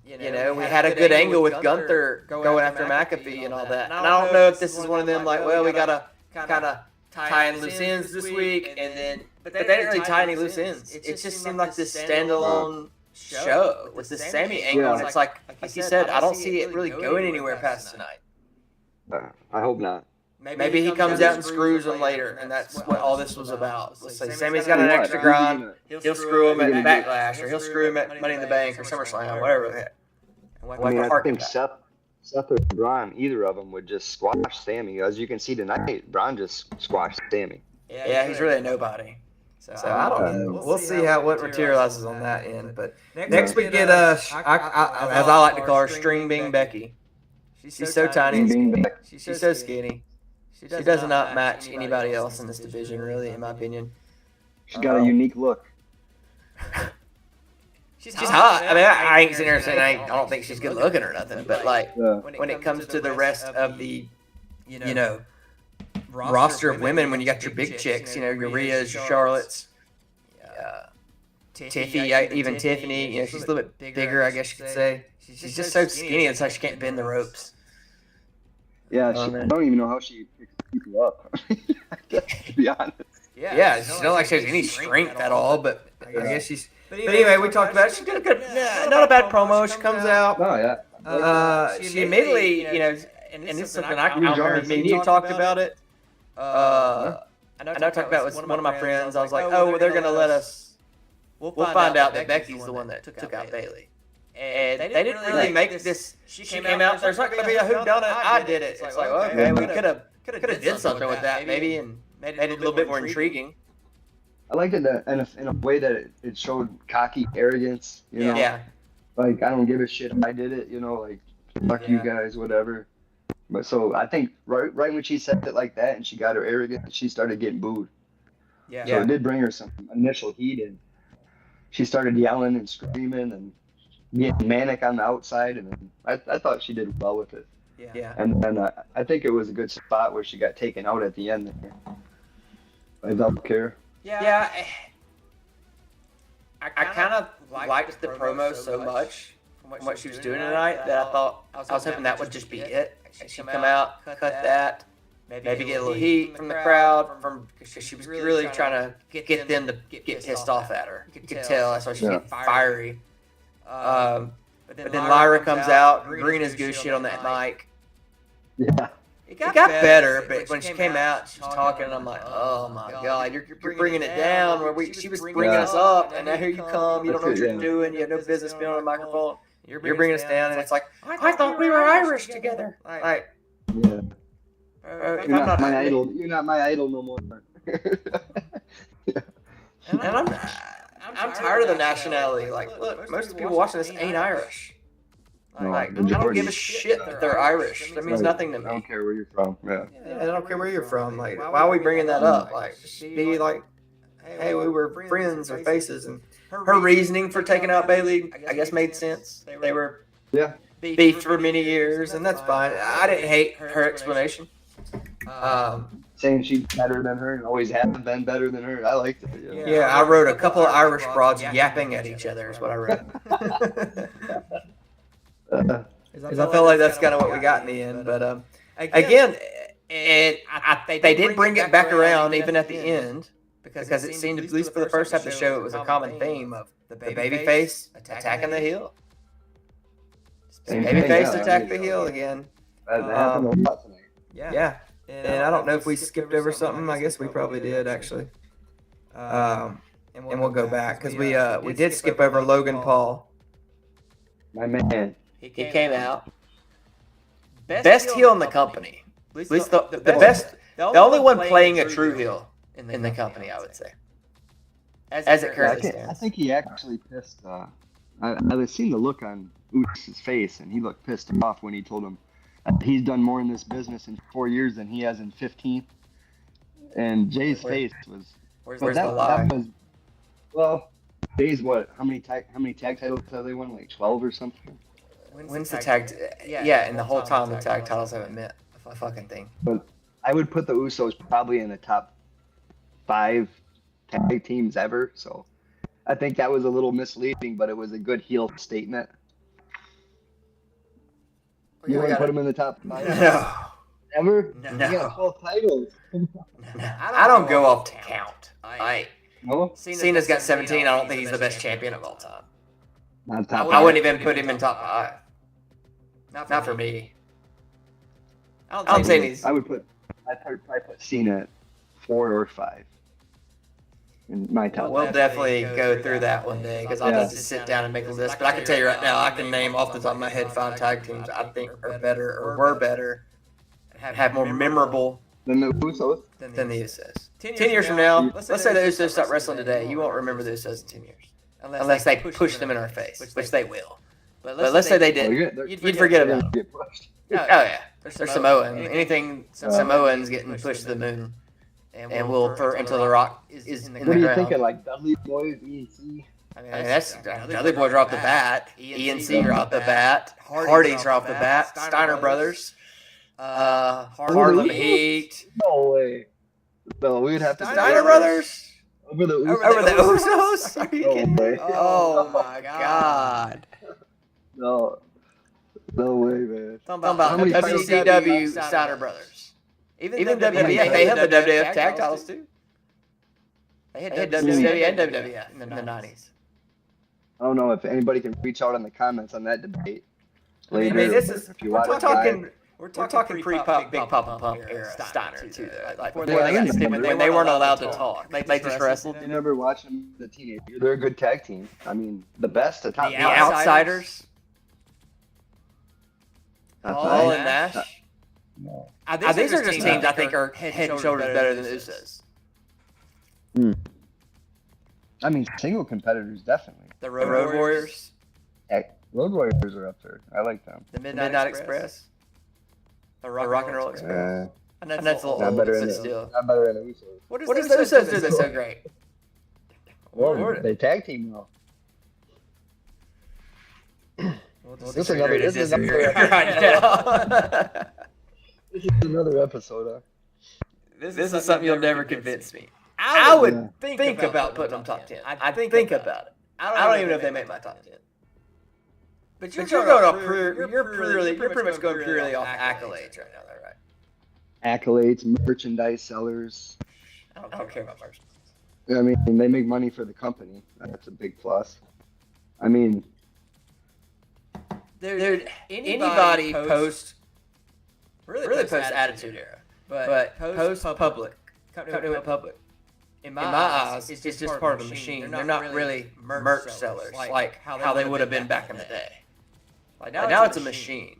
You know, we had a good angle with Gunther going after McAfee and all that. And I don't know if this is one of them, like, well, we got to kind of tie in loose ends this week, and then... But they didn't really tie any loose ends. It just seemed like this standalone show with this Sammy angle. And it's like you said, I don't see it really going anywhere past tonight. I hope not. Maybe he comes out and screws him later, and that's what all this was about. Let's say Sammy's got an extra grind. He'll screw him at Backlash, or he'll screw him at Money in the Bank, or SummerSlam, whatever the heck. I mean, I think Seth or Braun, either of them would just squash Sammy. As you can see tonight, Braun just squashed Sammy. Yeah, he's really a nobody. So I don't know. We'll see what materializes on that end. But next we get, as I like to call her, String Bean Becky. She's so tiny. She's so skinny. She does not match anybody else in this division, really, in my opinion. She's got a unique look. She's hot. I mean, I ain't sitting there saying I don't think she's good looking or nothing. But like when it comes to the rest of the, you know, roster of women, when you got your big chicks, you know, your Rhea's, your Charlottes, Tiffy, even Tiffany, you know, she's a little bit bigger, I guess you could say. She's just so skinny, it's like she can't bend the ropes. Yeah, I don't even know how she picks people up, to be honest. Yeah, she don't like she has any strength at all, but I guess she's... But anyway, we talked about it. She's got a good, not a bad promo. She comes out. Oh, yeah. She immediately, you know, and this is something I remember me and you talked about it. I know I talked about it with one of my friends. I was like, oh, well, they're going to let us... We'll find out that Becky's the one that took out Bayley. And they didn't really make this... She came out, there's not going to be a whodunit, I did it. It's like, okay, we could have did something with that maybe, and made it a little bit more intriguing. I liked it in a way that it showed cocky arrogance, you know? Yeah. Like, I don't give a shit if I did it, you know, like, fuck you guys, whatever. But so I think right when she said it like that and she got her arrogance, she started getting booed. Yeah. So it did bring her some initial heat, and she started yelling and screaming and getting manic on the outside, and I thought she did well with it. Yeah. And then I think it was a good spot where she got taken out at the end there. I don't care. Yeah. I kind of liked the promo so much from what she was doing tonight that I thought I was hoping that would just be it. She'd come out, cut that, maybe get a little heat from the crowd, because she was really trying to get them to get pissed off at her. You could tell that's why she was getting fiery. But then Lyra comes out, green as goose shit on that mic. Yeah. It got better, but when she came out, she was talking, and I'm like, oh my God, you're bringing it down. Where she was bringing us up, and now here you come. You don't know what you're doing. You have no business being on the microphone. You're bringing us down, and it's like, I thought we were Irish together. Like, Yeah. If You're I'm not my idol. You're not my idol no more. And I'm tired of the nationality. Like, look, most of the people watching this ain't Irish. No, Like, the I don't majority. give a shit that they're Irish. That means Right. nothing to I don't me. care where you're from. Yeah. Yeah, I don't care where you're from. Like, why are we bringing that up? Like, just be like, hey, we were friends or faces. And her reasoning for taking out Bailey, I guess, made sense. They were Yeah. beefed for many years, and that's fine. I didn't hate her explanation. Saying she's better than her and always have been better than her. I liked it. You know? Yeah, I wrote a couple of Irish broads yapping at each other is what I wrote. Because I felt like that's kind of what we got in the end. But again, they did bring it back around even at the end because it seemed, at least for the first half of the show, it was a common theme of the babyface attacking the heel. Babyface attacked the heel again. That happened a lot tonight. Yeah. And I don't know if we skipped over something. I guess we probably did, actually. And we'll go back because we did skip over Logan Paul. My man. He came out. Best heel in the company. At least the best, the only one playing a true heel in the company, I would say. As it currently stands. I think he actually pissed. I was seeing the look on Usos' face, and he looked pissed off when he told him he's done more in this business in 4 years than he has in 15. And Jay's face was. Where's the lie? Well, Jay's what? How many tag titles have they won? Like 12 or something. When's the tag? Yeah, and the whole time the tag titles haven't meant a fucking thing. But I would put the Usos probably in the top 5 tag teams ever. So I think that was a little misleading, but it was a good heel statement. You wouldn't put them in the top 5? No. Ever? No. They got 12 titles. I don't go off to count. No? Cena's got 17. I don't think he's the best champion of all time. Not top I 5. wouldn't even put him in top 5. Not for me. I don't think he's. I'd probably put Cena at 4 or 5 in my top. We'll definitely go through that one day because I'll just sit down and make a list. But I can tell you right now, I can name off the top of my head 5 tag teams I think are better or were better, have more memorable Then the Usos. than the Usos. 10 years from now, let's say the Usos stop wrestling today. You won't remember the Usos in 10 years unless they push them in our face, which they will. But let's say they did. You'd forget about them. Oh yeah, they're Samoan. Anything Samoans getting pushed to the moon, and we'll throw into the Rock is in the ground. What are you thinking? Like Dudley Boys, ENC? I mean, that's Dudley Boys are off the bat. ENC are off the bat. Hardys are off the bat. Steiner Brothers. Harlem Heat. No way. No, we would have to. Steiner Brothers. Over the Usos. Over the Usos? Are you kidding? way. Oh my God. No way, man. Talking about WCW Steiner Brothers. Even WWF, they had the WWF tag titles too. They had WCW and WWF in the 90s. I don't know if anybody can reach out in the comments on that debate later. I mean, this is, if you we're watch talking it. We're talking pre-pop, big pop and pump era Steiner too. Like Well, when they weren't allowed to talk, they just wrestled. You never watch them as a teenager. They're a good tag team. I mean, the best. The top. The Outsiders. Top Paul five. and Nash. No. These are just teams I think are head and shoulders better than the Usos. I mean, single competitors definitely. The Road Warriors. Heck, Road Warriors are up there. I like them. The Midnight Express. The Rock and Roll Express. And that's a little Not old, better but than the still. Not better than the Usos. What does the Usos do that's so great? Well, they tag team well. This is another episode. This is something you'll never convince me. I would think about putting them top 10. I think about it. I don't even know if they make my top 10. But you're pretty much going purely off accolades right now, though, right? Accolades, merchandise sellers. I don't care about merchandise. I mean, they make money for the company. That's a big plus. I mean, anybody post really post Attitude Era, but post public, company went public. In my eyes, it's just part of a machine. They're not really merch sellers like how they would have been back in the day. Like now it's a machine.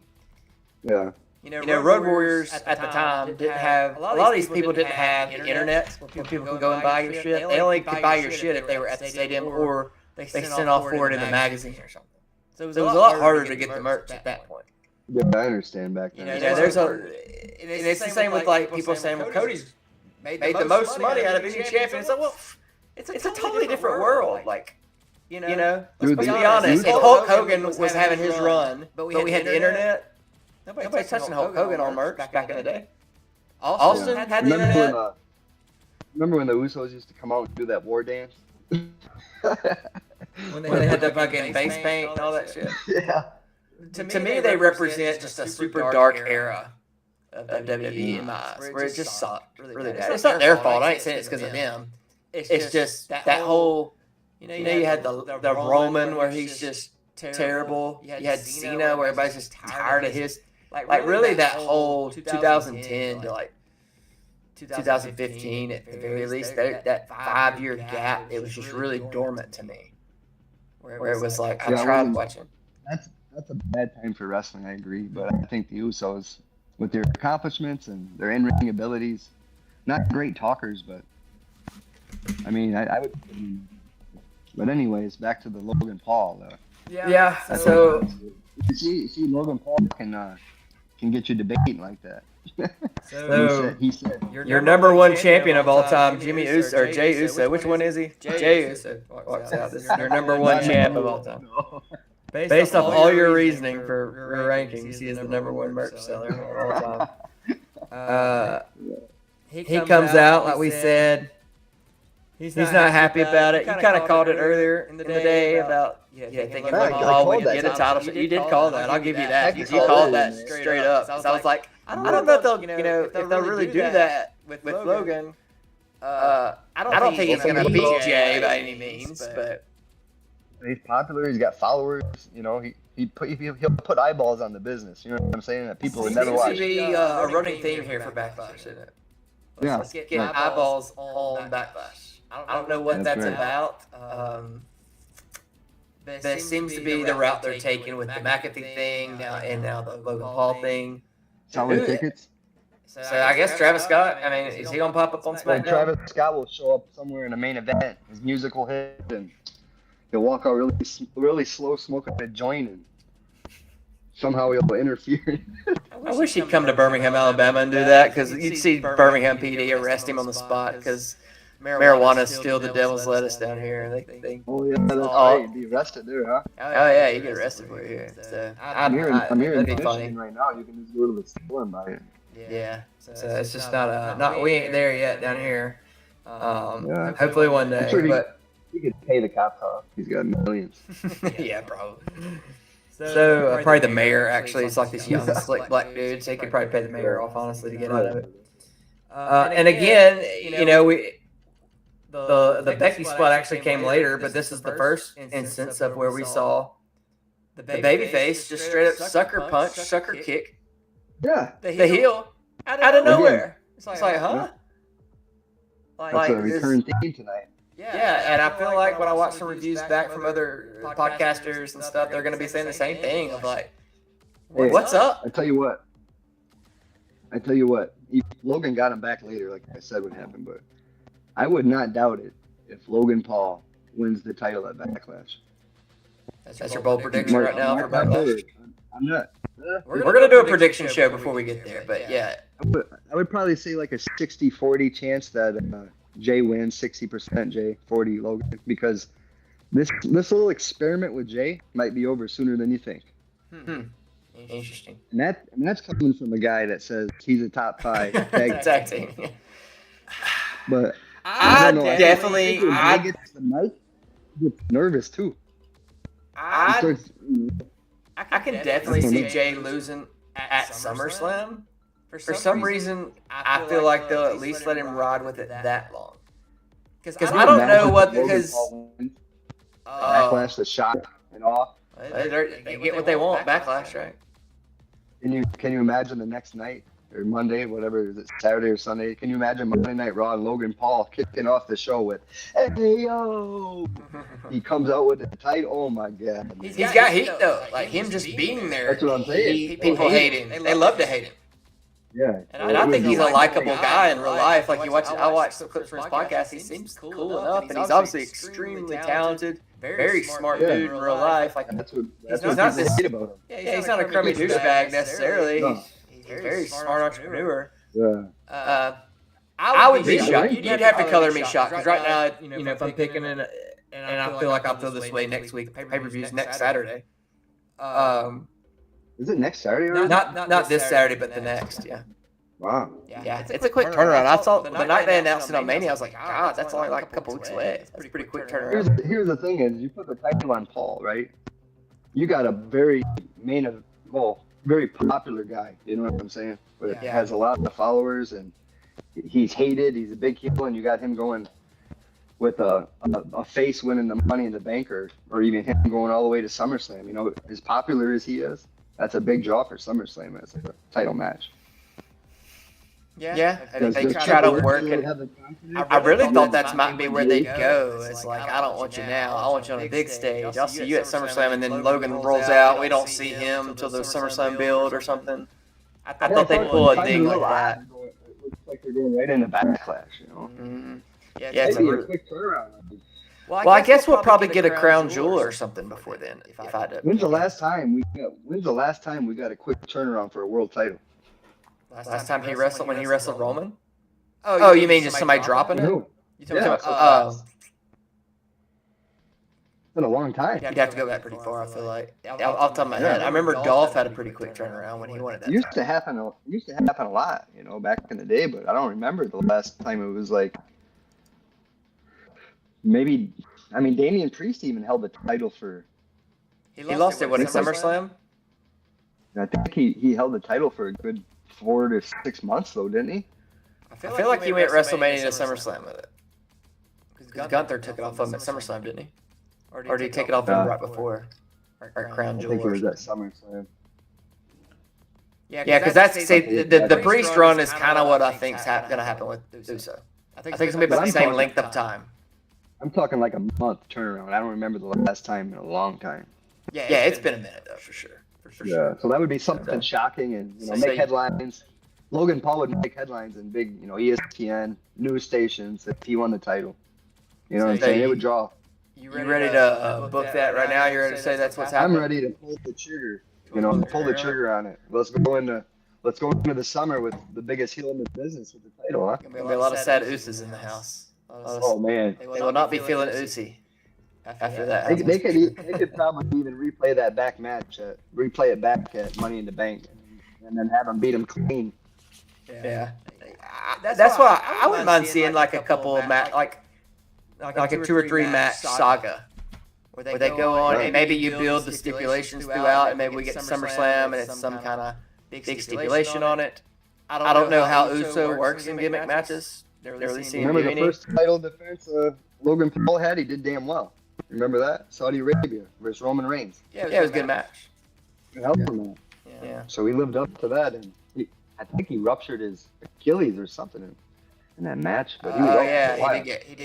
Yeah. Road Warriors at the time didn't have, a lot of these people didn't have the internet where people could go and buy your shit. They only could buy your shit if they were at the stadium or they sent off for it in a magazine or something. So it was a lot harder to get the merch at that point. Yeah, I understand back then. There's and it's the same with like people saying, well, Cody's made the most money out of any champion. It's like, well, it's a totally different world. Like, Dude, let's be honest. If Hulk Hogan was having his run, but we had the internet, nobody's touching Hulk Hogan on merch back in the day. Austin had the internet. Remember when the Usos used to come out and do that war dance? When they had the fucking face paint and all that shit. Yeah. To me, they represent just a super dark era of WWE in my eyes, where it just sucked really bad. It's not their fault. I ain't saying it's because of them. It's just that whole, you had the Roman where he's just terrible. You had Cena where everybody's just tired of his, like really that whole 2010 to like 2015 at the very least, that 5-year gap, it was just really dormant to me. Where it was like, I tried watching. That's a bad time for wrestling, I agree. But I think the Usos, with their accomplishments and their in-ring abilities, not great talkers, but I mean, I would. But anyways, back to the Logan Paul. Yeah. So see, Logan Paul can get you debating like that. So he said your number one champion of all time, Jimmy Uso or Jey Uso. Which one is he? Jey Uso walks out. This is your number one champ of all time. Based off all your reasoning for your rankings, he is the number one merch seller of all time. He comes out, like we said. He's not happy about it. You kind of called it earlier in the day about thinking Logan Paul would get a title shot. You did call that. I'll give you that. You called that straight up. So I was like, I don't know if they'll really do that with Logan. I don't think he's gonna beat Jey by any means, but he's popular. He's got followers. He'll put eyeballs on the business. You know what I'm saying? That people would never watch. Seems to be a running theme here for Backlash, isn't it? Let's get eyeballs on Backlash. I don't know what that's about. But it seems to be the route they're taking with the McAfee thing now the Logan Paul thing. Selling tickets. So I guess Travis Scott. I mean, is he gonna pop up on SmackDown? Well, Travis Scott will show up somewhere in a main event. His music will hit, and he'll walk out really slow, smoking a joint, and somehow he'll interfere. I wish he'd come to Birmingham, Alabama, and do that, because you'd see Birmingham PD arrest him on the spot because marijuana is still the devil's lettuce down here. Oh yeah, that's right. You'd be arrested there, huh? Oh yeah, you get arrested for it here. So I'm here in Michigan right now. You can just go to the store and buy it. Yeah. So it's just not we ain't there yet down here. Hopefully one day. Sure but he could pay the cops off. He's got millions. Yeah, probably. So probably the mayor actually is like this young slick black dude, so he could probably pay the mayor off honestly to get out of it. And again, the Becky spot actually came later, but this is the first instance of where we saw the babyface just straight up sucker punch, sucker kick. Yeah. The heel out of nowhere. It's like, huh? That's a recurring theme tonight. Yeah, and I feel like when I watch some reviews back from other podcasters and stuff, they're going to be saying the same thing of like, what's up? I tell you what. If Logan got him back later, like I said would happen, but I would not doubt it if Logan Paul wins the title at Backlash. That's your bold prediction right now for Backlash? I'm not. We're going to do a prediction show before we get there, but yeah. I would probably say like a 60-40 chance that Jey wins, 60% Jey, 40 Logan, because this little experiment with Jey might be over sooner than you think. Interesting. And that's coming from a guy that says he's a top 5 tag team. But I definitely get to the mic, get nervous too. I can definitely see Jey losing at SummerSlam. For some reason, I feel like they'll at least let him ride with it that long. Because I don't know what, because Backlash, the shot and off. They get what they want, Backlash, right? Can you imagine the next night or Monday, whatever, is it Saturday or Sunday? Can you imagine Monday Night Raw and Logan Paul kicking off the show with, "Hey yo"? He comes out with the title. Oh my God! He's got heat though. Like him just being there. That's what I'm saying. People hate him. They love to hate him. Yeah, And I think he's a likable guy in real life. Like I watched some clips from his podcast. He seems cool enough, and he's obviously extremely talented, very smart dude in real life. Like that's what he's not this. about him. Yeah, he's not a crummy douchebag necessarily. He's a very smart entrepreneur. Yeah. I would be shocked. You'd have to color me shocked because right now, if I'm picking and I feel like I'll feel this way next week. Pay-per-view's next Saturday. Is it next Saturday? Or not this Saturday, but the next. Yeah. Wow. Yeah, it's a quick turnaround. I saw the night they announced it on Mania. I was like, God, that's only like a couple weeks away. That's a pretty quick turnaround. Here's the thing: is you put the title on Paul, right? You got a very very popular guy. You know what I'm saying? But has a lot of followers and he's hated. He's a big heel, and you got him going with a face winning the Money in the Bank, or even him going all the way to SummerSlam. You know, as popular as he is, that's a big draw for SummerSlam as a title match. Yeah, they try to work it. I really thought that might be where they'd go. It's like, I don't want you now. I want you on a big stage. I'll see you at SummerSlam, and then Logan rolls out. We don't see him until the SummerSlam build or something. I thought they'd pull a thing like that. It looks like they're going right into Backlash, you know? Mm-hmm. Yeah, it's a quick turnaround. Well, I guess we'll probably get a crown jewel or something before then. If I did. When's the last time we got a quick turnaround for a world title? Last time he wrestled, when he wrestled Roman? Oh, you mean just somebody dropping it? No. It's been a long time. You'd have to go back pretty far, I feel like. Off the top of my head. I remember Dolph had a pretty quick turnaround when he wanted that. It used to happen a lot, back in the day, but I don't remember the last time it was like maybe. I mean, Damian Priest even held the title for. He lost it at SummerSlam. I think he held the title for a good 4 to 6 months though, didn't he? I feel like he went WrestleMania to SummerSlam with it. Because Gunther took it off of him at SummerSlam, didn't he? Or did he take it off of him right before? Or Crown Jewel? I think it was at SummerSlam. Yeah, because that's the Priest run is kind of what I think's going to happen with Uso. I think it's going to be about the same length of time. I'm talking like a month turnaround. I don't remember the last time in a long time. Yeah, it's been a minute though, for sure. Yeah, so that would be something shocking and make headlines. Logan Paul would make headlines in big, ESPN news stations if he won the title. You know what I'm saying? It would draw. You ready to book that right now? You ready to say that's what's happening? I'm ready to pull the trigger. Pull the trigger on it. Let's go into the summer with the biggest heel in the business with the title, huh? There'll be a lot of sad Usos in the house. Oh man, they will not be feeling Uzi after that. They could probably even replay that back match, replay it back at Money in the Bank, and then have them beat them clean. Yeah, that's why I wouldn't mind seeing like a couple of like a 2 or 3 match saga where they go on and maybe you build the stipulations throughout, and maybe we get SummerSlam and it's some kind of big stipulation on it. I don't know how Uso works in gimmick matches. Remember the first title defense Logan Paul had? He did damn well. Remember that? Saudi Arabia versus Roman Reigns. Yeah, it was a good match. Good help from that. Yeah. So he lived up to that, and I think he ruptured his Achilles or something in that match. But he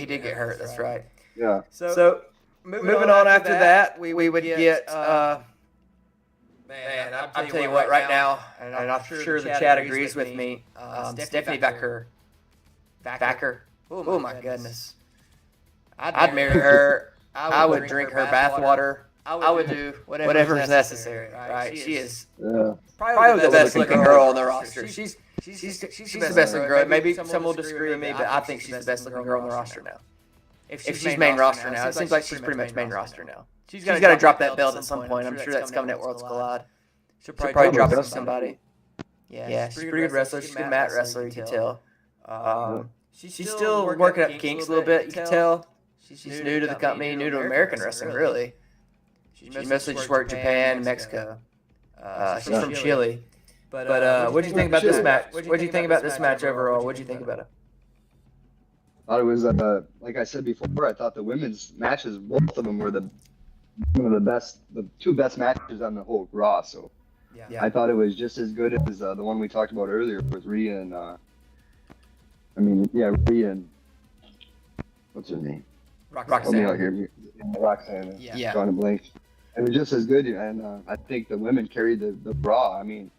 did get hurt. That's right. Yeah. So moving on after that, we would get. Man, I'll tell you what. Right now, and I'm sure the chat agrees with me. Stephanie Baker. Oh my goodness. I'd marry her. I would drink her bathwater. I would do whatever's necessary. Right? She is probably the best looking girl on the roster. She's the best looking girl. Maybe some will disagree with me, but I think she's the best looking girl on the roster now. If she's main roster now, it seems like she's pretty much main roster now. She's got to drop that belt at some point. I'm sure that's coming at Worlds Collide. She'll probably drop it to somebody. Yeah, she's a pretty good wrestler. She's a good mat wrestler, you can tell. She's still working up kinks a little bit, you can tell. She's new to the company, new to American wrestling, really. She mostly just worked Japan, Mexico. She's from Chile. But what do you think about this match? What do you think about this match overall? What do you think about it? I thought it was, like I said before, I thought the women's matches, both of them were one of the best, the 2 best matches on the whole Raw. So I thought it was just as good as the one we talked about earlier with Rhea and Rhea and what's her name? Help me out here. Roxanne. Yeah. Drawing a blank. It was just as good, and I think the women carried the Raw. I mean,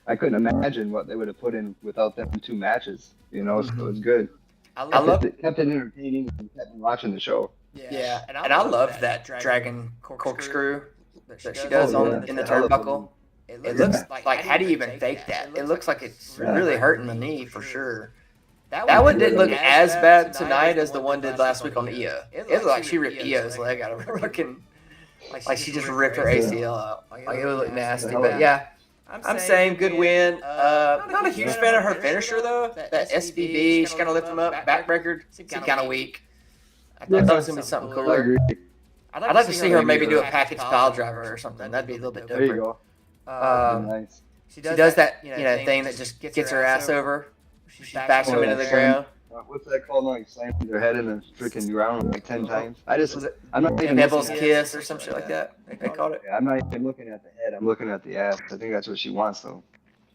I couldn't imagine what they would have put in without them 2 matches. You know, so it was good. Kept it entertaining and kept me watching the show. Yeah, and I love that dragon corkscrew that she does in the turnbuckle. It looks like, how do you even fake that? It looks like it's really hurting the knee for sure. That one didn't look as bad tonight as the one did last week on Io. It looked like she ripped Io's leg out of her fucking, like she just ripped her ACL out. Like it would look nasty, but yeah. I'm saying good win. Not a huge fan of her finisher though. That SBB, she kind of lifted him up. Backbreaker seemed kind of weak. I thought that was gonna be something cooler. I'd like to see her maybe do a package pile driver or something. That'd be a little bit different. There you go. Nice. She does that thing that just gets her ass over. She backs them into the ground. What's that called? Like slamming their head in the freaking ground like 10 times. I'm not even Devil's Kiss or some shit like that. They called it. I'm not even looking at the head. I'm looking at the ass. I think that's what she wants though.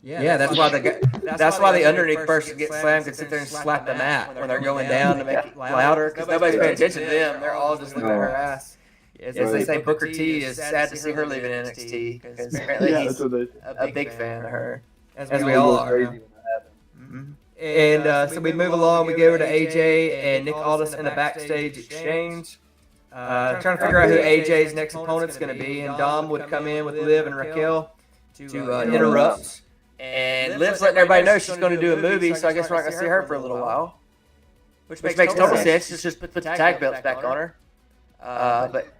Yeah, that's why the underneath person gets slammed and sit there and slap the mat when they're going down to make it louder because nobody's paying attention to them. They're all just looking at her ass. As they say, Booker T is sad to see her leaving NXT because apparently he's a big fan of her, as we all are. And so we move along. We go over to AJ and Nick Aldis in a backstage exchange, trying to figure out who AJ's next opponent's going to be. And Dom would come in with Liv and Raquel to interrupt. And Liv's letting everybody know she's going to do a movie, so I guess we're not going to see her for a little while. Which makes total sense. Just put the tag belts back on her. But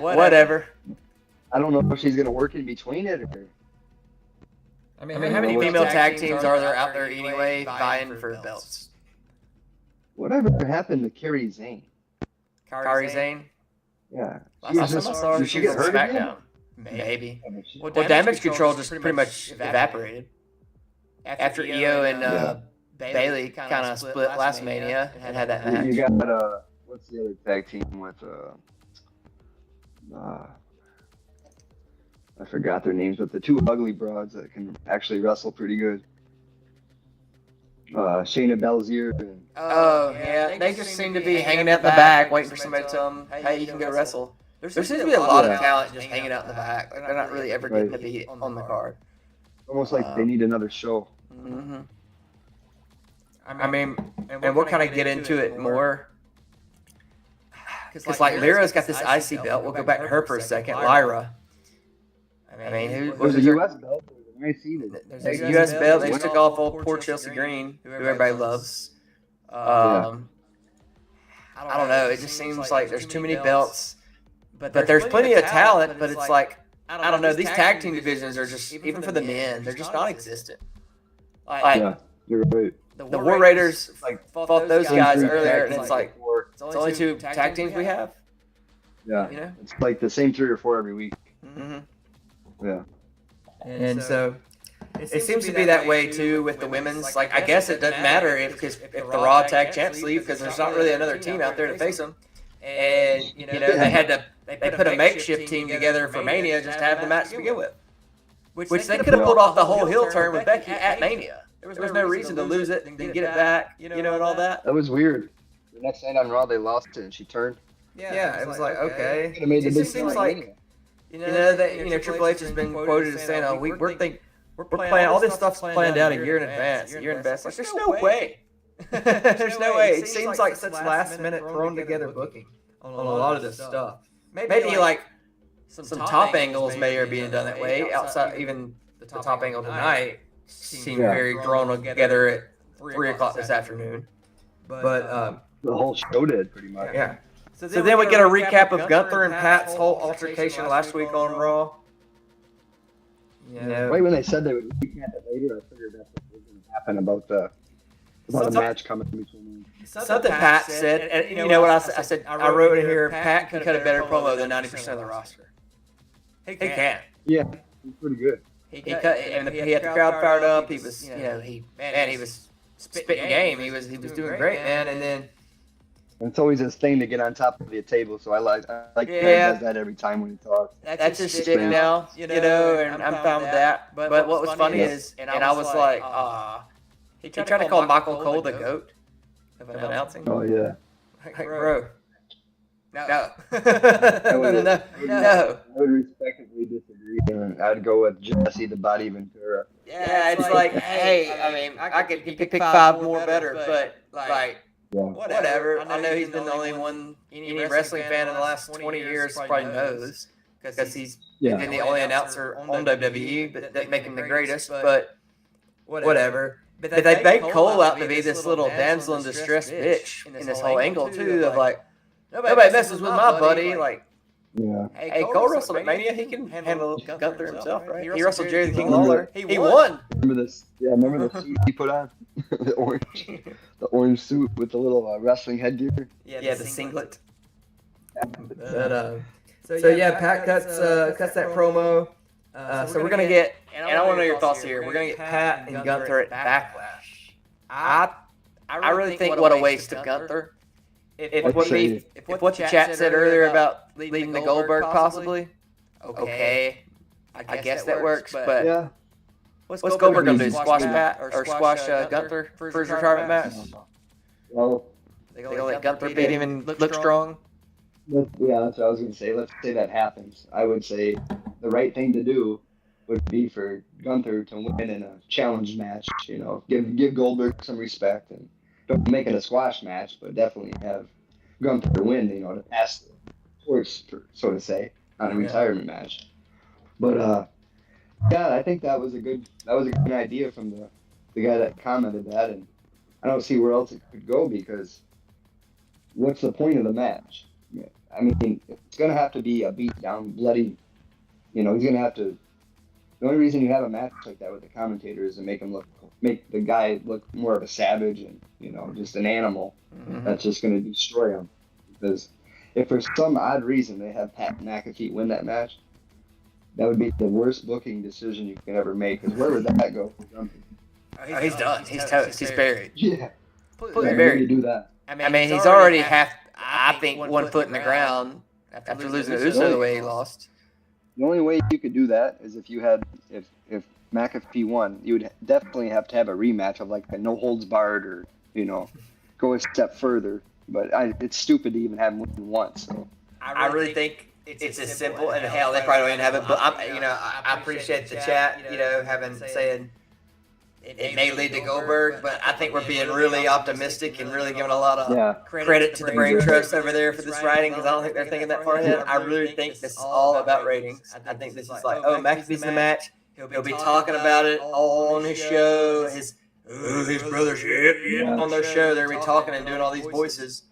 whatever. I don't know if she's going to work in between it or... I mean, how many female tag teams are there out there anyway vying for belts? Whatever happened to Kairi Sane? Kairi Sane? Yeah. Last time I saw her, she was on SmackDown. Maybe. Well, Damage Control just pretty much evaporated. After Io and Bailey kind of split last Mania and had that match. You got, what's the other tag team with, I forgot their names, but the 2 ugly broads that can actually wrestle pretty good. Shayna Baszler. And, they just seem to be hanging out in the back, waiting for somebody to tell them, hey, you can go wrestle. There seems to be a lot of talent just hanging out in the back. They're not really ever getting to be on the card. Almost like they need another show. Mm-hmm. I mean, and we'll kind of get into it more. Because, like, Lyra's got this IC belt. We'll go back to her for a second. Lyra. I mean, there's a U.S. belt. There's a U.S. belt. They took off old poor Chelsea Green, who everybody loves. I don't know. It just seems like there's too many belts. But there's plenty of talent, but it's like, I don't know. These tag team divisions are just, even for the men, they're just non-existent. Yeah, you're right. The War Raiders fought those guys earlier, and it's like, it's only 2 tag teams we have. Yeah, you know? It's like the same 3 or 4 every week. Mm-hmm. Yeah. And so it seems to be that way too with the women's. Like, I guess it doesn't matter if the Raw tag champs leave because there's not really another team out there to face them. And they put a makeshift team together for Mania just to have the match to begin with, which they could have pulled off the whole heel turn with Becky at Mania. There was no reason to lose it and then get it back, and all that. That was weird. The next night on Raw, they lost it and she turned. Yeah, it was like, okay. It just seems like. Triple H has been quoted as saying, "Oh, we're planning all this stuff's planned out a year in advance, a year in advance." Like, there's no way. There's no way. It seems like such last minute thrown together booking on a lot of this stuff. Maybe like some top angles may are being done that way. Outside, even the top angle tonight seemed very drawn together at 3:00 this afternoon. But the whole show did pretty much. Yeah. So then we get a recap of Gunther and Pat's whole altercation last week on Raw. Right when they said they would recap it later, I figured that's what was going to happen about the match coming between them. Something Pat said, and you know what I said? I wrote in here, Pat can cut a better promo than 90% of the roster. He can. Yeah, he's pretty good. He had the crowd fired up. He was, he was spitting game. He was doing great, man. And then And it's always his thing to get on top of the table, so I like he does that every time when he talks. That's his shtick now, and I'm fine with that. But what was funny is, and I was like, he tried to call Michael Cole the GOAT of announcing. Oh yeah. Like, bro. No. I No. would respectively disagree. I'd go with Jesse the Body Ventura. Yeah, it's like, hey, I mean, I could pick 5 more better, but like, whatever. I know he's been the only one any wrestling fan in the last 20 years probably knows, because he's been the only announcer on WWE, but that make him the greatest. But whatever. But they make Cole out to be this little damsel in distress bitch in this whole angle too, of like, nobody messes with my buddy. Like, hey, Cole wrestled at Mania. He can handle Gunther himself, right? He wrestled Jerry the King Lawler. He won. Remember this? Yeah, remember the suit he put on? the orange suit with the little wrestling headgear. Yeah, the singlet. But so yeah, Pat cuts that promo. So we're gonna get, and I want to know your thoughts here. We're gonna get Pat and Gunther at Backlash. I really think what a waste of Gunther. If what the chat said earlier about leading the Goldberg possibly, okay, I guess that works. But Yeah. what's Goldberg gonna do? Squash Pat or squash Gunther for his retirement match? Well, They gonna let Gunther beat him and look strong? that's what I was going to say. Let's say that happens. I would say the right thing to do would be for Gunther to win in a challenge match. Give Goldberg some respect, and don't make it a squash match, but definitely have Gunther win. To pass the torch, so to say, on a retirement match. But yeah, I think that was a good idea from the guy that commented that, and I don't see where else it could go, because what's the point of the match? I mean, it's going to have to be a beat down, bloody. He's going to have to. The only reason you have a match like that with the commentator is to make the guy look more of a savage and just an animal that's just going to destroy him. Because if for some odd reason they have Pat McAfee win that match, that would be the worst booking decision you can ever make. Because where would that go for Gunther? Oh, he's done. He's toast. He's buried. Yeah. Completely Where do buried. you do that? I mean, he's already I think, 1 foot in the ground after losing to Uso the way he lost. The only way you could do that is if McAfee won, you would definitely have to have a rematch of like a no holds barred, or go a step further. But it's stupid to even have him win once. So I really think it's as simple, and hell, they probably don't even have it. But I appreciate the chat, saying it may lead to Goldberg, but I think we're being really optimistic and really giving a lot of credit to the brain trust over there for this writing, because I don't think they're thinking that far ahead. I really think this is all about ratings. I think this is like, McAfee's in the match. He'll be talking about it all on his show. His brother's on their show. They're going to be talking and doing all these voices.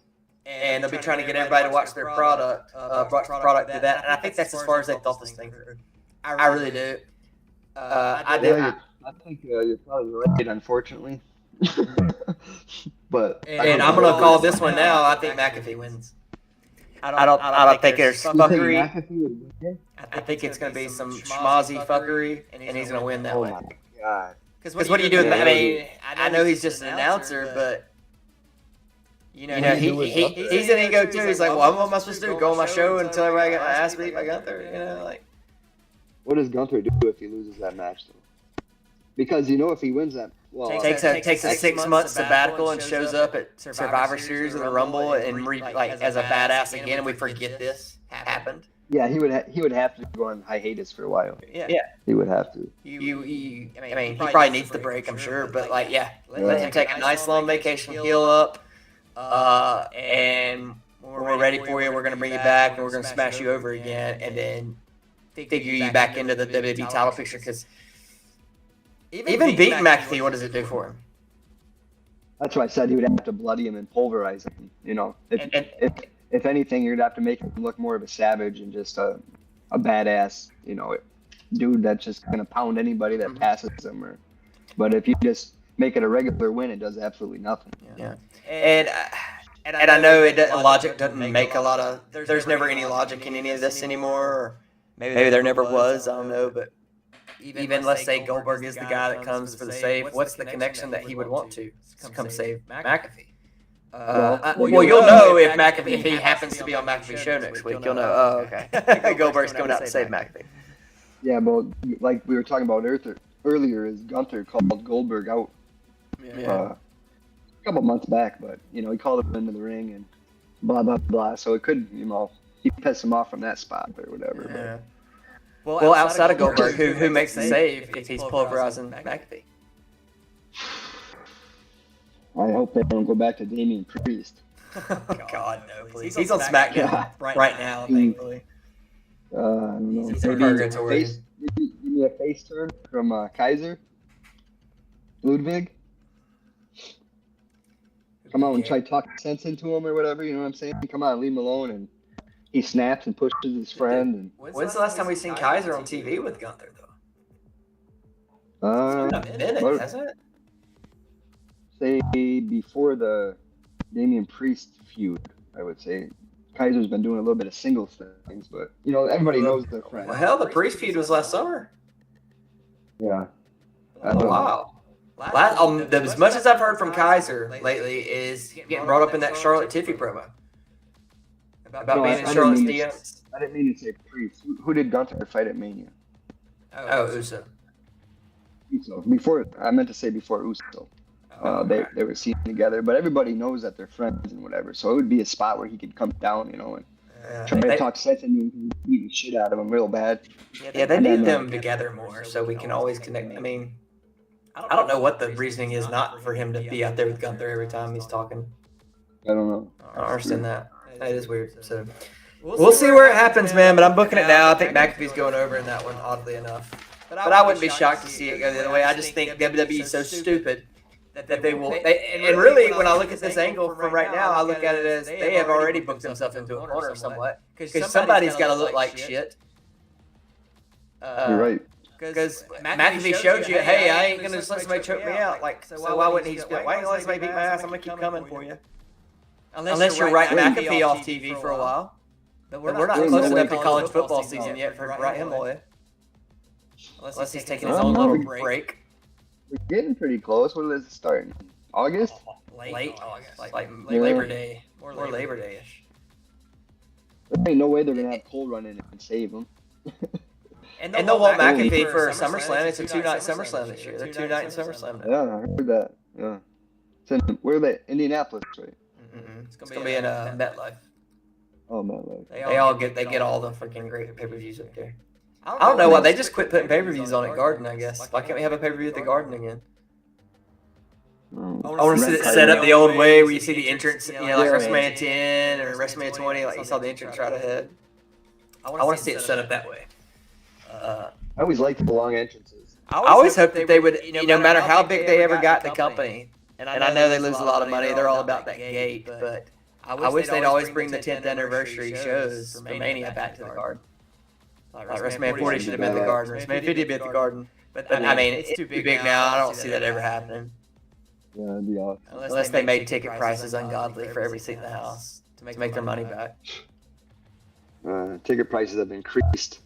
And they'll be trying to get everybody to watch their product, do that. And I think that's as far as they thought this thing through. I really do. I think you're probably right, unfortunately. But I'm gonna call this one now. I think McAfee wins. I don't think there's fuckery. I think it's gonna be some schmozzy fuckery, and he's gonna win that way. Oh my god! Because what do you do with that? I mean, I know he's just an announcer, but he's an ego too. He's like, well, what am I supposed to do? Go on my show and tell everybody I got my ass beat by Gunther? What does Gunther do if he loses that match, though? Because if he wins that, takes a 6 month sabbatical and shows up at Survivor Series or the Rumble and as a badass again, and we forget this happened. Yeah, he would have to go on hiatus for a while. Yeah, he would have to. He probably needs the break, I'm sure, but let him take a nice long vacation, heal up, and when we're ready for you, we're gonna bring you back and we're gonna smash you over again, and then figure you back into the WWE title picture, because. Even beating McAfee, what does it do for him? That's why I said he would have to bloody him and pulverize him. If anything, you'd have to make him look more of a savage and just a badass, dude that's just gonna pound anybody that passes him. But if you just make it a regular win, it does absolutely nothing. Yeah. And I know logic doesn't make a lot of. There's never any logic in any of this anymore. Or maybe there never was. I don't know, but. Even let's say Goldberg is the guy that comes for the save, what's the connection that he would want to come save McAfee? Well, you'll know if he happens to be on McAfee's show next week. You'll know. Oh, okay. Goldberg's coming out to save McAfee. Yeah, but like we were talking about earlier, is Gunther called Goldberg out a couple months back, but he called him into the ring and blah blah blah. So it could, he pissed him off from that spot or whatever. Yeah. Well, outside of Goldberg, who makes the save if he's pulverizing McAfee? I hope they don't go back to Damian Priest. God, no, please. He's on SmackDown right now, thankfully. I don't know. He's in purgatory. Give me a face turn from Kaiser. Ludwig. Come on and try to talk sense into him or whatever, you know what I'm saying? Come on, leave him alone. And he snaps and pushes his friend. And when's the last time we've seen Kaiser on TV with Gunther, though? It's been a minute, hasn't it? Say before the Damian Priest feud, I would say. Kaiser's been doing a little bit of singles things, but everybody knows their friend. Well, hell, the Priest feud was last summer. Yeah. Wow. As much as I've heard from Kaiser lately is getting brought up in that Charlotte Tiffy promo about being in Charlotte's DMs. I didn't mean to say Priest. Who did Gunther fight at Mania? Oh, Uso. Before, I meant to say before Uso. They were seen together, but everybody knows that they're friends and whatever. So it would be a spot where he could come down, and try to talk sense and beat the shit out of him real bad. Yeah, they need them together more so we can always connect. I mean, I don't know what the reasoning is not for him to be out there with Gunther every time he's talking. I don't know. I don't understand that. That is weird. So we'll see where it happens, man. But I'm booking it now. I think McAfee's going over in that one, oddly enough. But I wouldn't be shocked to see it go the other way. I just think WWE is so stupid that they will. And really, when I look at this angle from right now, I look at it as they have already booked themselves into a corner somewhat. Because somebody's got to look like shit. You're right. Because McAfee showed you, hey, I ain't going to just let somebody choke me out. So why wouldn't he just be like, why ain't you let somebody beat my ass? I'm going to keep coming for you. Unless you're writing McAfee off TV for a while. But we're not close enough to college football season yet for write him away. Unless he's taking his own little break. We're getting pretty close. When is it starting? August? Late August. Like Labor Day. More Labor Day-ish. There ain't no way they're going to have Cole run in and save him. And they'll want McAfee for SummerSlam. It's a 2-night SummerSlam this year. They're 2-night SummerSlam now. Yeah, I heard that. Yeah. Where are they? Indianapolis, right? It's going to be in MetLife. Oh, MetLife. They get all the freaking great pay-per-views up there. I don't know why they just quit putting pay-per-views on at Garden, I guess. Why can't we have a pay-per-view at the Garden again? I want to see it set up the old way where you see the entrance, like WrestleMania 10 or WrestleMania 20, like you saw the entrance right ahead. I want to see it set up that way. I always liked the long entrances. I always hoped that they would, no matter how big they ever got the company, and I know they lose a lot of money, they're all about that gate, but I wish they'd always bring the 10th anniversary shows for Mania back to the Garden. Like WrestleMania 40 should have been at the Garden. WrestleMania 50 would be at the Garden. But I mean, it's too big now. I don't see that ever happening. Yeah, that'd be awesome. Unless they made ticket prices ungodly for every seat in the house to make their money back. Ticket prices have increased.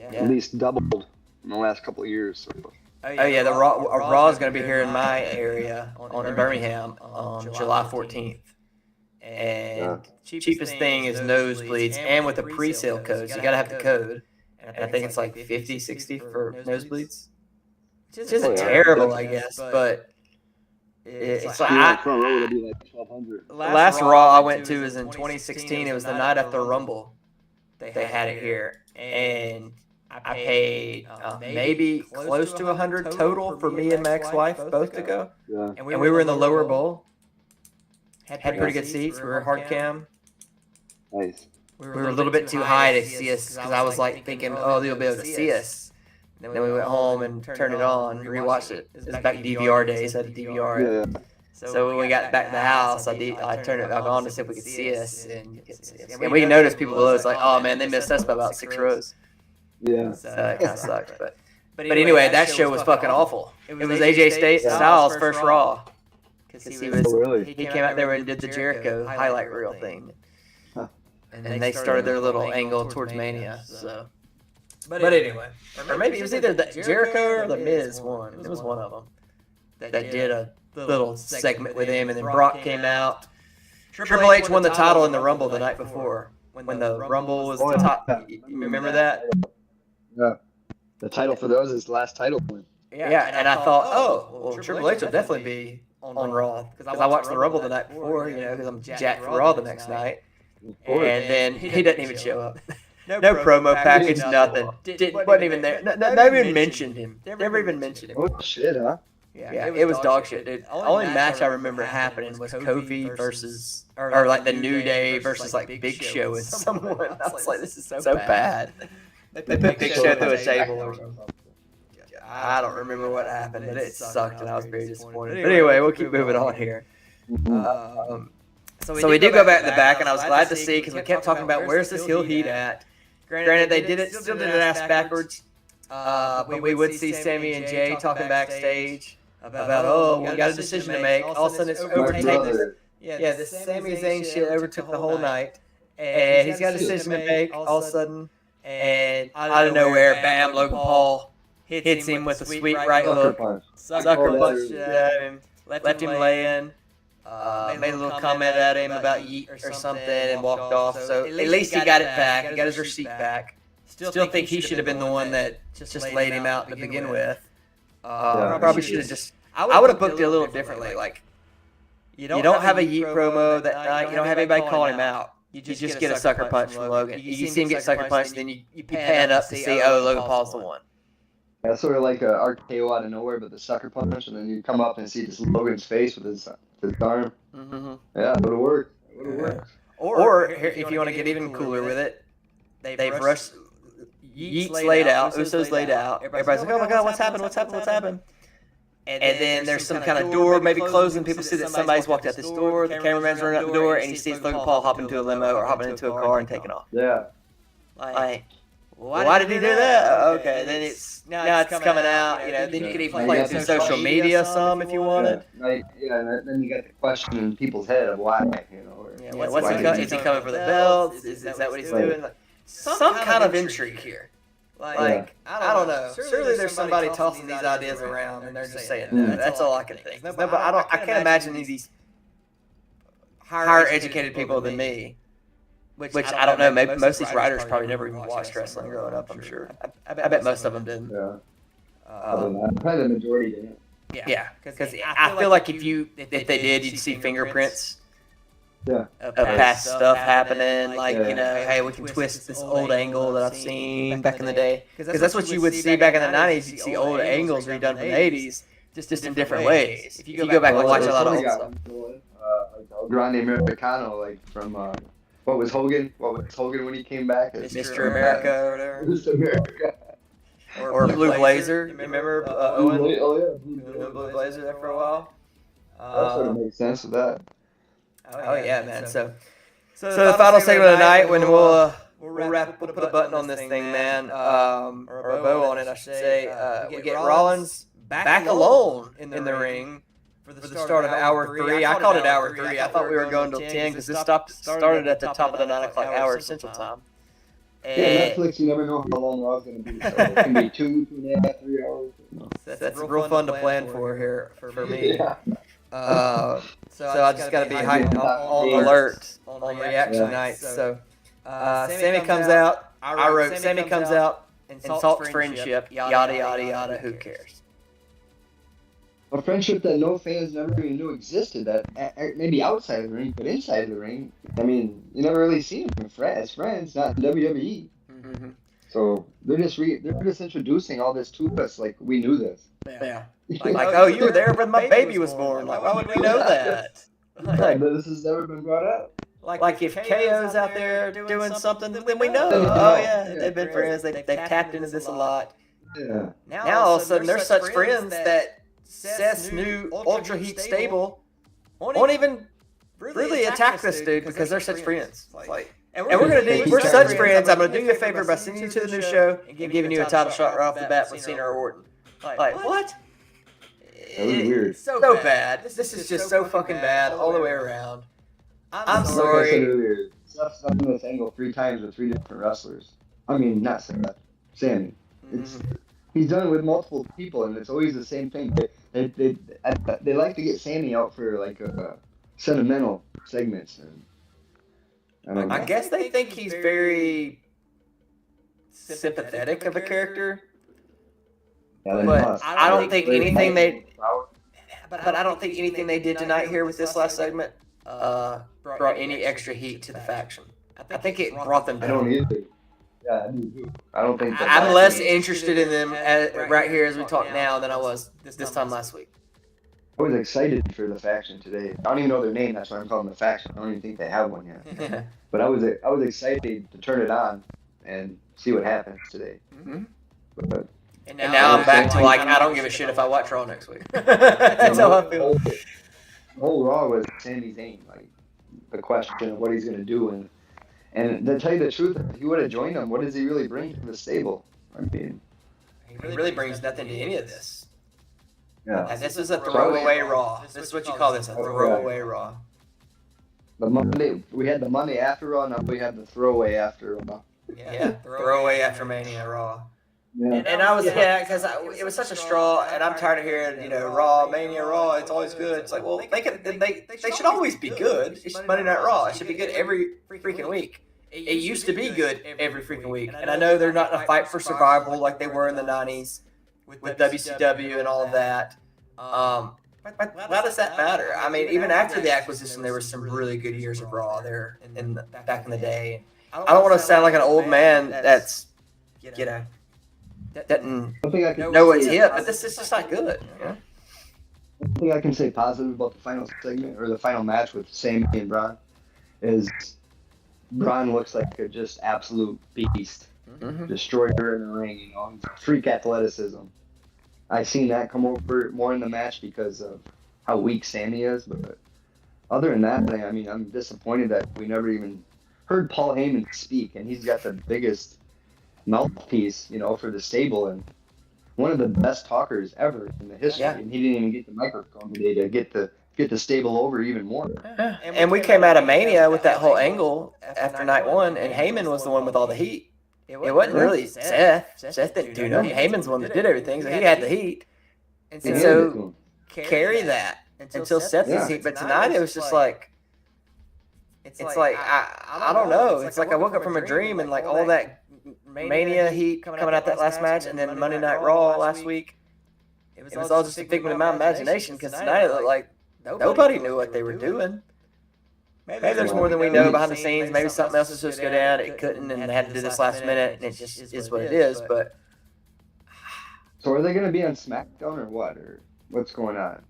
At least doubled in the last couple of years. So. Oh yeah, the Raw is going to be here in my area in Birmingham on July 14th. And cheapest thing is nosebleeds, and with the pre-sale codes, you got to have the code. And I think it's like 50, 60 for nosebleeds. Which isn't terrible, I guess, but it's like front row would be like 1,200. The last Raw I went to was in 2016. It was the night after Rumble. They had it here, and I paid maybe close to 100 total for me and my ex-wife both to go. Yeah. And we were in the lower bowl. Had pretty good seats. We were hard cam. Nice. We were a little bit too high to see us because I was like thinking, oh, they'll be able to see us. And then we went home and turned it on, rewatched it. It was back DVR days. I had a DVR. Yeah. So when we got back to the house, I turned it back on to see if we could see us. And we noticed people below. It's like, oh man, they missed us by about 6 rows. Yeah. So that kind of sucked. But anyway, that show was fucking awful. It was AJ Styles' first Raw. Because he came out there and did the Jericho highlight reel thing. And they started their little angle towards Mania. So, but anyway, or maybe it was either the Jericho or the Miz one. It was one of them that did a little segment with him, and then Brock came out, Triple H won the title in the Rumble the night before. When the Rumble was the top. You remember that? Yeah. The title for those is last title win. Yeah, and I thought, well, Triple H will definitely be on Raw because I watched the Rumble the night before, because I'm jacked for Raw the next night. And then he doesn't even show up. No promo package, nothing. Wasn't even there. Never even mentioned him. Never even mentioned him. Oh shit, huh? Yeah, it was dog shit, dude. The only match I remember happening was Kofi versus, or like the New Day versus like Big Show with someone. I was like, this is so bad. They put Big Show through a table or something. I don't remember what happened, but it sucked and I was very disappointed. But anyway, we'll keep moving on here. So we did go back to the back, and I was glad to see because we kept talking about where's this heel heat at. Granted, they still did it ass backwards, but we would see Sammy and Jay talking backstage about, we got a decision to make. All of a sudden, it's overtaken. Yeah, this Sami Zayn shit overtook the whole night, and he's got a decision to make all of a sudden, and out of nowhere, bam, Logan Paul hits him with a sweet right hook, sucker punch him, left him laying. Made a little comment at him about yeet or something and walked off. So at least he got it back. He got his receipt back. Still think he should have been the one that just laid him out to begin with. Probably should have just. I would have booked it a little differently. Like, you don't have a yeet promo that night. You don't have anybody calling him out. You just get a sucker punch from Logan. You see him get sucker punched, then you pan up to see, Logan Paul's the one. Yeah, sort of like a RKO out of nowhere, but the sucker punch, and then you come up and see this Logan's face with his arm. Mm-hmm. Yeah, it would have worked. Or if you want to get even cooler with it, they've rushed. Yeet's laid out, Uso's laid out. Everybody's like, oh my god, what's happened? And then there's some kind of door maybe closing. People see that somebody's walked out this door. The cameraman's running out the door, and he sees Logan Paul hopping into a limo or hopping into a car and taking off. Yeah. Like, why did he do that? Okay, then now it's coming out. Then you could even play it through social media some if you wanted. And then you got the question in people's head of why, Is he coming for the belt? Is that what he's doing? Like, some kind of intrigue here. Like, I don't know. Surely there's somebody tossing these ideas around and they're just saying no. That's all I can think. No, but I can't imagine these higher educated people than me. Which I don't know. Maybe most of these writers probably never even watched wrestling growing up. I'm sure. I bet most of them didn't. Yeah. Probably the majority didn't. Yeah, because I feel like if they did, you'd see fingerprints. Yeah. Of past stuff happening, like hey, we can twist this old angle that I've seen back in the day. Because that's what you would see back in the '90s. You'd see old angles redone from the '80s, just in different ways. If you go back and watch a lot of old stuff. Like Grande Americano, like from. What was Hogan when he came back? Mr. America or whatever. Mr. America. Or Blue Blazer. You remember Owen? Blue Blazer there for a while. That sort of makes sense with that. Oh yeah, man. So the final segment of the night when we'll put a button on this thing, man, or a bow on it, I should say. We get Rollins back alone in the ring. For the start of hour 3. I called it hour 3. I thought we were going till 10 because this started at the top of the 9 o'clock hour Central Time. Yeah, Netflix, you never know how long Raw's going to be. So it can be 2.5, 3 hours. No. That's real fun to plan for here for me. Yeah. So I just got to be on alert on reaction night. So Sammy comes out. I wrote Sammy comes out, insults friendship, yada, yada, yada, who cares? A friendship that no fans never even knew existed, that maybe outside of the ring, but inside of the ring, I mean, you never really see them as friends, not in WWE. Mm-hmm. So they're just introducing all this to us like we knew this. Yeah. Like, oh, you were there when my baby was born. Like, why would we know that? Like, this has never been brought up. Like if KO's out there doing something, then we know. Oh yeah, they've been friends. They've tapped into this a lot. Yeah. Now all of a sudden they're such friends that Seth's new Ultra Heat stable won't even really attack this dude because they're such friends. Like, and we're such friends. I'm gonna do you a favor by sending you to the new show and giving you a title shot right off the bat for Cena or Orton. Like what? That was weird. So bad. This is just so fucking bad all the way around. I'm sorry. Like I said earlier, Seth's done this angle 3 times with 3 different wrestlers. I mean, not Seth, Sammy. He's done it with multiple people, and it's always the same thing. They like to get Sammy out for like a sentimental segments, and I don't know. I guess they think he's very sympathetic of a character. Yeah, But I don't think anything they did tonight here with this last segment brought any extra heat to the faction. I think it brought them I down. don't either. Yeah, I do too. I don't think that. I'm less interested in them right here as we talk now than I was this time last week. I was excited for the faction today. I don't even know their name. That's why I'm calling them the faction. I don't even think they have one yet. But I was excited to turn it on and see what happens today. Mm-hmm. But, And now I'm back to like, I don't give a shit if I watch Raw next week. That's how I feel. The whole Raw was Sami Zayn, like the question of what he's gonna do, and to tell you the truth, if he would have joined him, what does he really bring to the stable? I mean, he really brings nothing to any of this. Yeah. And this is a throwaway Raw. This is what you call this, a throwaway Raw. We had the Monday after Raw, now we have the throwaway after Raw. Yeah, throwaway after Mania Raw. Yeah. And I was, because it was such a straw, and I'm tired of hearing, Raw, Mania, Raw, it's always good. It's like, well, they should always be good. It's Monday Night Raw. It should be good every freaking week. It used to be good every freaking week. And I know they're not in a fight for survival like they were in the 90s with WCW and all of that. But why does that matter? I mean, even after the acquisition, there were some really good years of Raw there back in the day. I don't want to sound like an old man that's, doesn't know what's hip, but this is just not good. One thing I can say positive about the final segment or the final match with Sami and Braun is Braun looks like a just absolute beast, destroyer in the ring. Freak athleticism. I've seen that come over more in the match because of how weak Sami is, but other than that, I mean, I'm disappointed that we never even heard Paul Heyman speak, and he's got the biggest mouthpiece, for the stable, and one of the best talkers ever in the history. Yeah. And he didn't even get the microphone today to get the stable over even more. Yeah. And we came out of Mania with that whole angle after night one, and Heyman was the one with all the heat. It wasn't really Seth. Seth didn't do nothing. Heyman's the one that did everything, so he had the heat. And so carry that until Seth is heat. But tonight it was just like, it's like I don't know. It's like I woke up from a dream and like all that Mania heat coming out that last match, and then Monday Night Raw last week. It was all just a figment of my imagination, because tonight it looked like nobody knew what they were doing. Maybe there's more than we know behind the scenes. Maybe something else is supposed to go down. It couldn't, and they had to do this last minute, and it just is what it is. But so are they going to be on SmackDown or what? Or what's going on?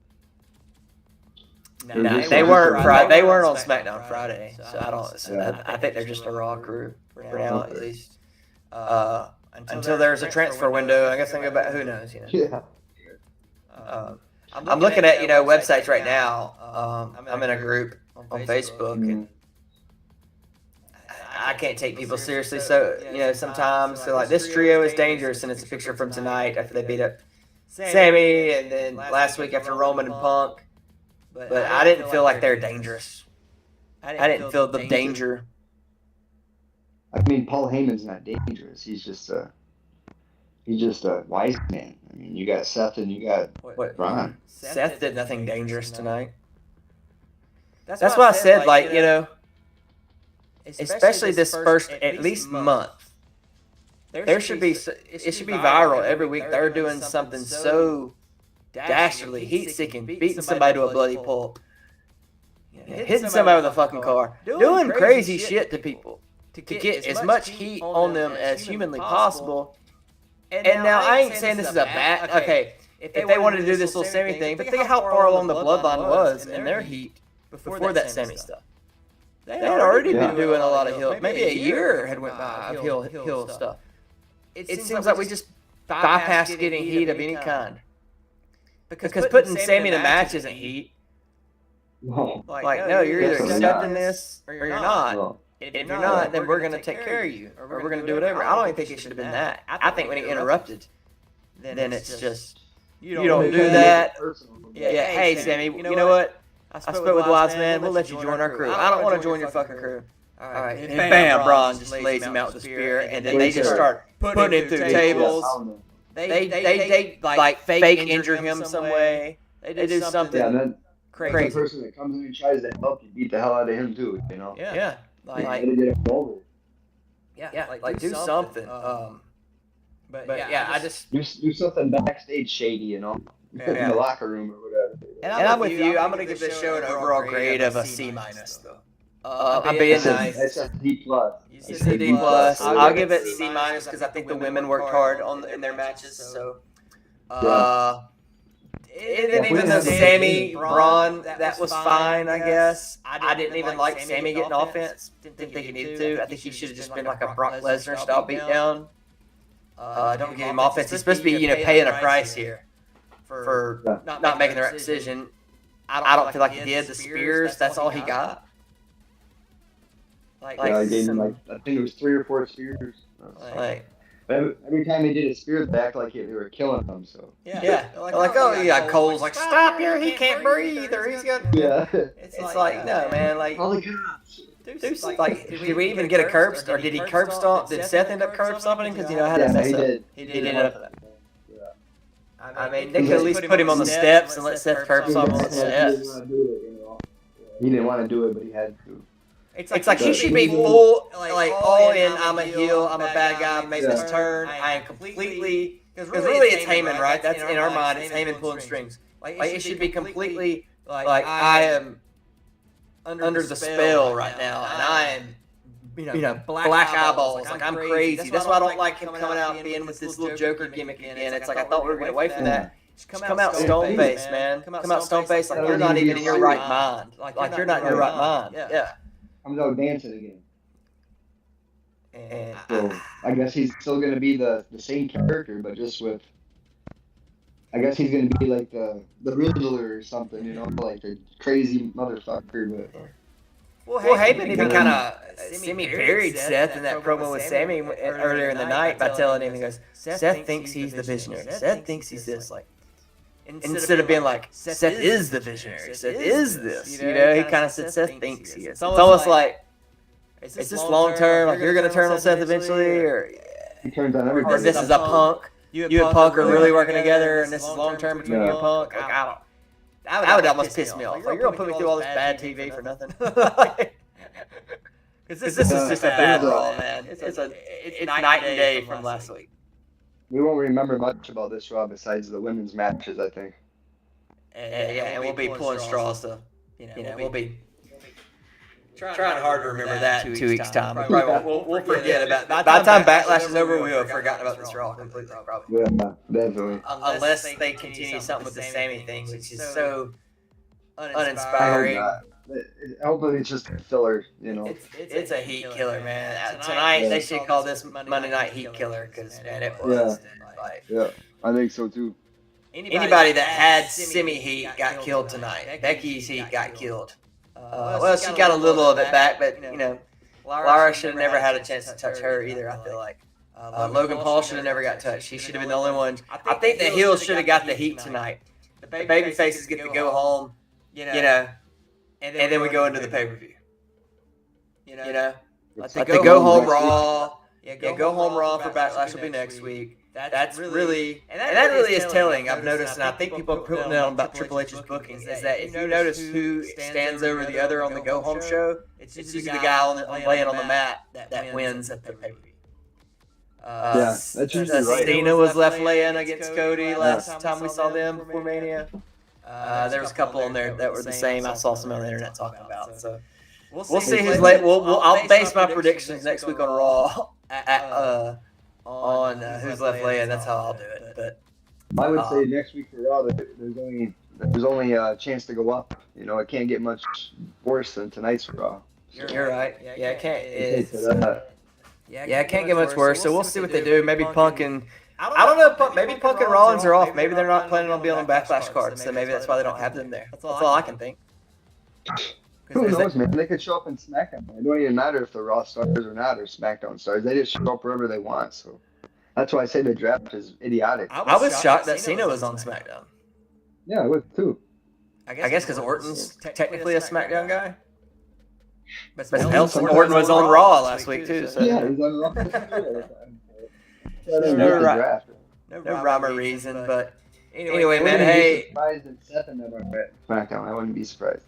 No, they weren't Friday. They weren't on SmackDown Friday, so I don't. So I think they're just a Raw crew for now, at least. Until there's a transfer window, I guess I can go back. Who knows? Yeah. I'm looking at websites right now. I'm in a group on Facebook, and I can't take people seriously. So sometimes they're like, this trio is dangerous, and it's a picture from tonight after they beat up Sammy, and then last week after Roman and Punk. But I didn't feel like they're dangerous. I didn't feel the danger. I mean, Paul Heyman's not dangerous. He's just a wise man. I mean, you got Seth and you got Braun. Seth did nothing dangerous tonight. That's why I said, especially this first at least month, it should be viral every week. They're doing something so dastardly, heat-seeking, beating somebody to a bloody pulp, hitting somebody with a fucking car, doing crazy shit to people to get as much heat on them as humanly possible. And now I ain't saying this is a bad. Okay, if they wanted to do this little Sammy thing, but think how far along the bloodline was in their heat before that Sammy stuff. They had already been doing a lot of heel. Maybe a year had went by of heel stuff. It seems like we just bypassed getting heat of any kind. Because putting Sammy in a match isn't heat. No. No, you're either accepting this or you're not. No. If you're not, then we're going to take care of you, or we're going to do whatever. I don't even think it should have been that. I think when he interrupted, then it's just, you don't do that. Yeah, hey, Sammy, you know what? I spoke with Wise Man. We'll let you join our crew. I don't want to join your fucking crew. All right. And bam, Braun just lays him out with the spear, and then they just start putting him through tables. They like fake injure him some way. They do something The person that comes in and tries to help you beat the hell out of him too, you know. Yeah. Like to get him over. Yeah. Like do something. But yeah, I just do something backstage shady, you know, in the locker room or whatever. And I'm with you. I'm gonna give this show an overall grade of a C minus though. I'm being nice. That's a D plus. It's a D plus. I'll give it C minus because I think the women worked hard in their matches. So, and even though Sammy Braun, that was fine, I guess. I didn't even like Sammy getting offense. Didn't think he needed to. I think he should have just been like a Brock Lesnar style beatdown. Don't give him offense. He's supposed to be, paying a price here for not making the right decision. I don't feel like he did. The spears, that's all he got. I gave him I think it was 3 or 4 spears. Every time they did a spear back, like they were killing him. So Cole's like, stop here, he can't breathe, or he's got. Yeah. It's like no man, like. Oh my God. Like, did we even get a curb stomp? Or did he curb stomp? Did Seth end up curb stomping him? Because I had to mess up. He did end up. I mean, they could at least put him on the steps and let Seth curb stomp on the steps. He didn't want to do it, but he had to. It's like he should be full, like all in. I'm a heel. I'm a bad guy. I made this turn. I am completely. Because really, it's Heyman, right? That's in our mind. It's Heyman pulling strings. Like it should be completely like I am under the spell right now, and I am, black eyeballs. Like I'm crazy. That's why I don't like him coming out and being with this little Joker gimmick again. It's like I thought we were going away from that. Just come out stone faced, man. Come out stone faced like you're not even in your right mind. Like you're not in your right mind. Yeah. Comes out dancing again. And so I guess he's still going to be the same character, but just with. I guess he's going to be like the Riddler or something, like a crazy motherfucker. But well, Heyman even kind of semi-buried Seth in that promo with Sammy earlier in the night by telling him, he goes, Seth thinks he's the visionary. Seth thinks he's this, like. Instead of being like, Seth is the visionary, Seth is this, he kind of said Seth thinks he is. It's almost like, is this long term, like you're going to turn on Seth eventually, or he turns on everybody. Or this is a Punk, you and Punk are really working together, and this is long term between you and Punk. Like, that would almost piss me off. Like, you're going to put me through all this bad TV for nothing. Because this is just a bad Raw, man. It's night and day from last week. We won't remember much about this Raw besides the women's matches, I think. And we'll be pulling straws to, we'll be trying hard to remember that in 2 weeks' time. We'll forget about it. By the time Backlash is over, we will have forgotten about this Raw completely, probably. Yeah, definitely. Unless they continue something with the Sammy thing, which is so uninspiring. Hopefully it's just a filler, It's a heat killer, man. Tonight they should call this Monday Night Heat Killer because, man, it was. Yeah, I think so too. Anybody that had Simi Heat got killed tonight. Becky's Heat got killed. Well, she got a little of it back, but, Lara should have never had a chance to touch her either, I feel like. Logan Paul should have never got touched. He should have been the only one. I think the heels should have got the heat tonight. The baby faces get to go home, and then we go into the pay-per-view. Let they go home Raw. Go home Raw for Backlash will be next week. That's really, and that really is telling. I've noticed, and I think people are putting it on about Triple H's bookings, is that if you notice who stands over the other on the go home show, it's usually the guy laying on the mat that wins at the pay-per-view. That's usually right. Cena was left laying against Cody last time we saw them before Mania. There was a couple on there that were the same. I saw some on the internet talking about. So we'll see who's late. I'll base my predictions next week on Raw on who's left laying. That's how I'll do it. But I would say next week for Raw, there's only a chance to go up. It can't get much worse than tonight's Raw. You're right. Yeah, it can't. Yeah, it can't get much worse. So we'll see what they do. Maybe Punk and I don't know. Maybe Punk and Rollins are off. Maybe they're not planning on being on Backlash cards. So maybe that's why they don't have them there. That's all I can think. Who knows, man? They could show up in SmackDown. It don't even matter if they're Raw stars or not, or SmackDown stars. They just show up wherever they want. So that's why I say the draft is idiotic. I was shocked that Cena was on SmackDown. Yeah, I was too. I guess because Orton's technically a SmackDown guy. But Orton was on Raw last week too. So. Yeah, he was on Raw. No rhyme or reason, but Anyway, man, hey. Surprised if Seth and them are at SmackDown. I wouldn't be surprised.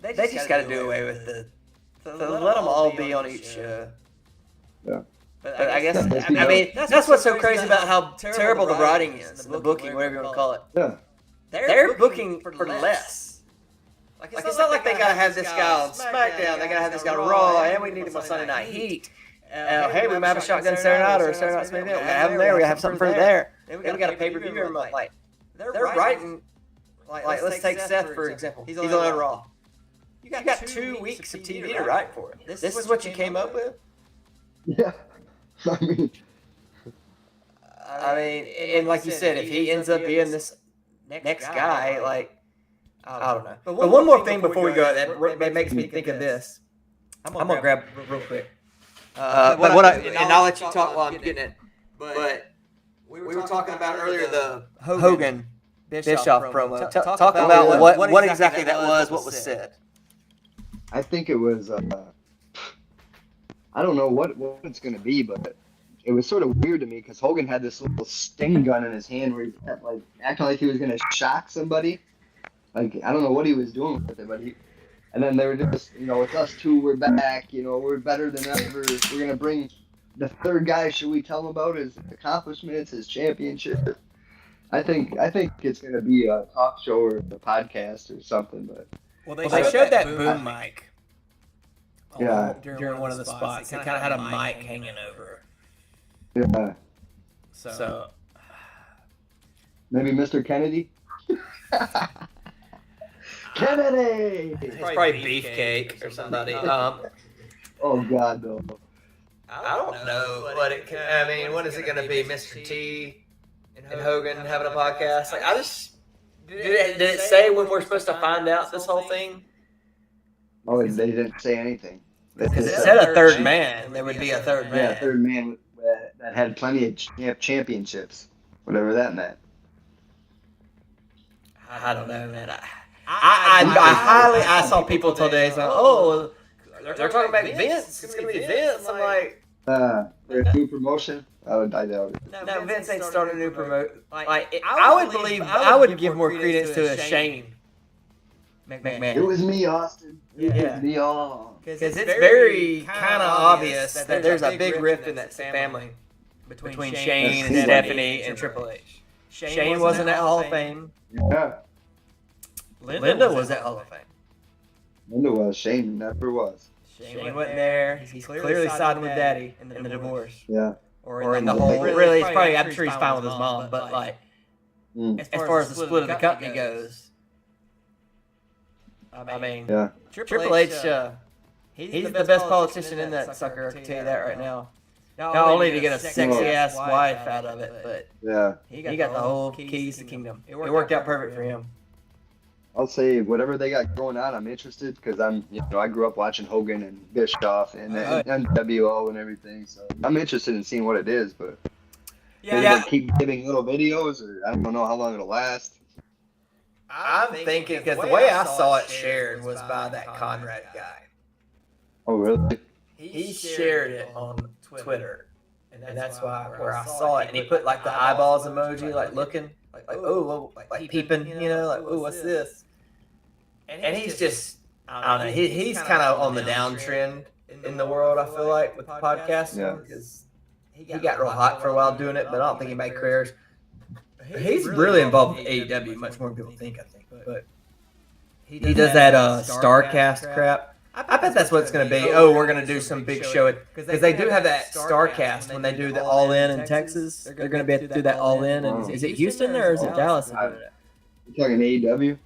They just got to do away with the. Let them all be on each show. Yeah. But I guess, I mean, that's what's so crazy about how terrible the writing is, the booking, whatever you want to call it. Yeah. They're booking for less. Like, it's not like they got to have this guy on SmackDown, they got to have this guy on Raw, and we need him on Sunday Night Heat. Hey, we might have a Shotgun Saturday Night or a Saturday Night SmackDown. We got to have them there, we got to have something for there. Then we got a pay-per-view every month. Like, they're writing, like, let's take Seth, for example. He's on Raw. You got 2 weeks of TV to write for him. This is what you came up with? Yeah. I mean, and like you said, if he ends up being this next guy, like, I don't know. But one more thing before we go, that makes me think of this. I'm gonna grab real quick. But I'll let you talk while I'm getting it. But we were talking about earlier the Hogan Bischoff promo. Talk about what exactly that was. What was said. I think it was. I don't know what it's gonna be, but it was sort of weird to me because Hogan had this little sting gun in his hand where he kept, like, acting like he was gonna shock somebody. Like, I don't know what he was doing with it, but and then they were just, it's us two, we're back, we're better than ever. We're gonna bring the third guy. Should we tell him about his accomplishments, his championship? I think it's gonna be a talk show or a podcast or something. But they showed that boom mic. Yeah. During one of the spots, it kind of had a mic hanging over. Yeah. So maybe Mr. Kennedy. Kennedy. It's probably Beefcake or somebody. Oh God, no. I don't know what it can. I mean, what is it going to be, Mr. T and Hogan having a podcast? Like, did it say when we're supposed to find out this whole thing? Oh, they didn't say anything. Because it said a third man. There would be a third man. Yeah, a third man that had plenty of championships, whatever that meant. I don't know, man. I saw people today saying, "Oh, they're talking about Vince. It's gonna be Vince." I'm like, for a new promotion? I doubt it. No, Vince ain't starting a new promotion. I would give more credence to a Shane McMahon. It was me, Austin. It was me all. Because it's very kind of obvious that there's a big rift in that family between Shane and Stephanie and Triple H. Shane wasn't at Hall of Fame. Yeah. Linda was at Hall of Fame. Linda was. Shane never was. Shane wasn't there. He's clearly siding with Daddy in the divorce. Yeah. Or in the whole. Really, it's probably. I'm sure he's fine with his mom, but like, as far as the split of the company goes, I mean, yeah. Triple H, he's the best politician in that sucker. I can tell you that right now. Not only to get a sexy ass wife out of it, but yeah, he got the whole keys to the kingdom. It worked out perfect for him. I'll say whatever they got going on, I'm interested because I grew up watching Hogan and Bischoff and NWO and everything, so I'm interested in seeing what it is. But they keep giving little videos, or I don't know how long it'll last. I'm thinking because the way I saw it shared was by that Conrad guy. Oh really? He shared it on Twitter, and that's where I saw it. And he put like the eyeballs emoji, like looking, like peeping, like, oh, what's this? And he's just, I don't know, he's kind of on the downtrend in the world, I feel like, with the podcasting, because he got real hot for a while doing it, but I don't think he made careers. He's really involved with AEW, much more than people think, I think. But he does that StarCast crap. I bet that's what it's going to be. Oh, we're going to do some big show. Because they do have that StarCast when they do the All In Texas. They're going to be able to do that All In. And is it Houston or is it Dallas? You talking AEW?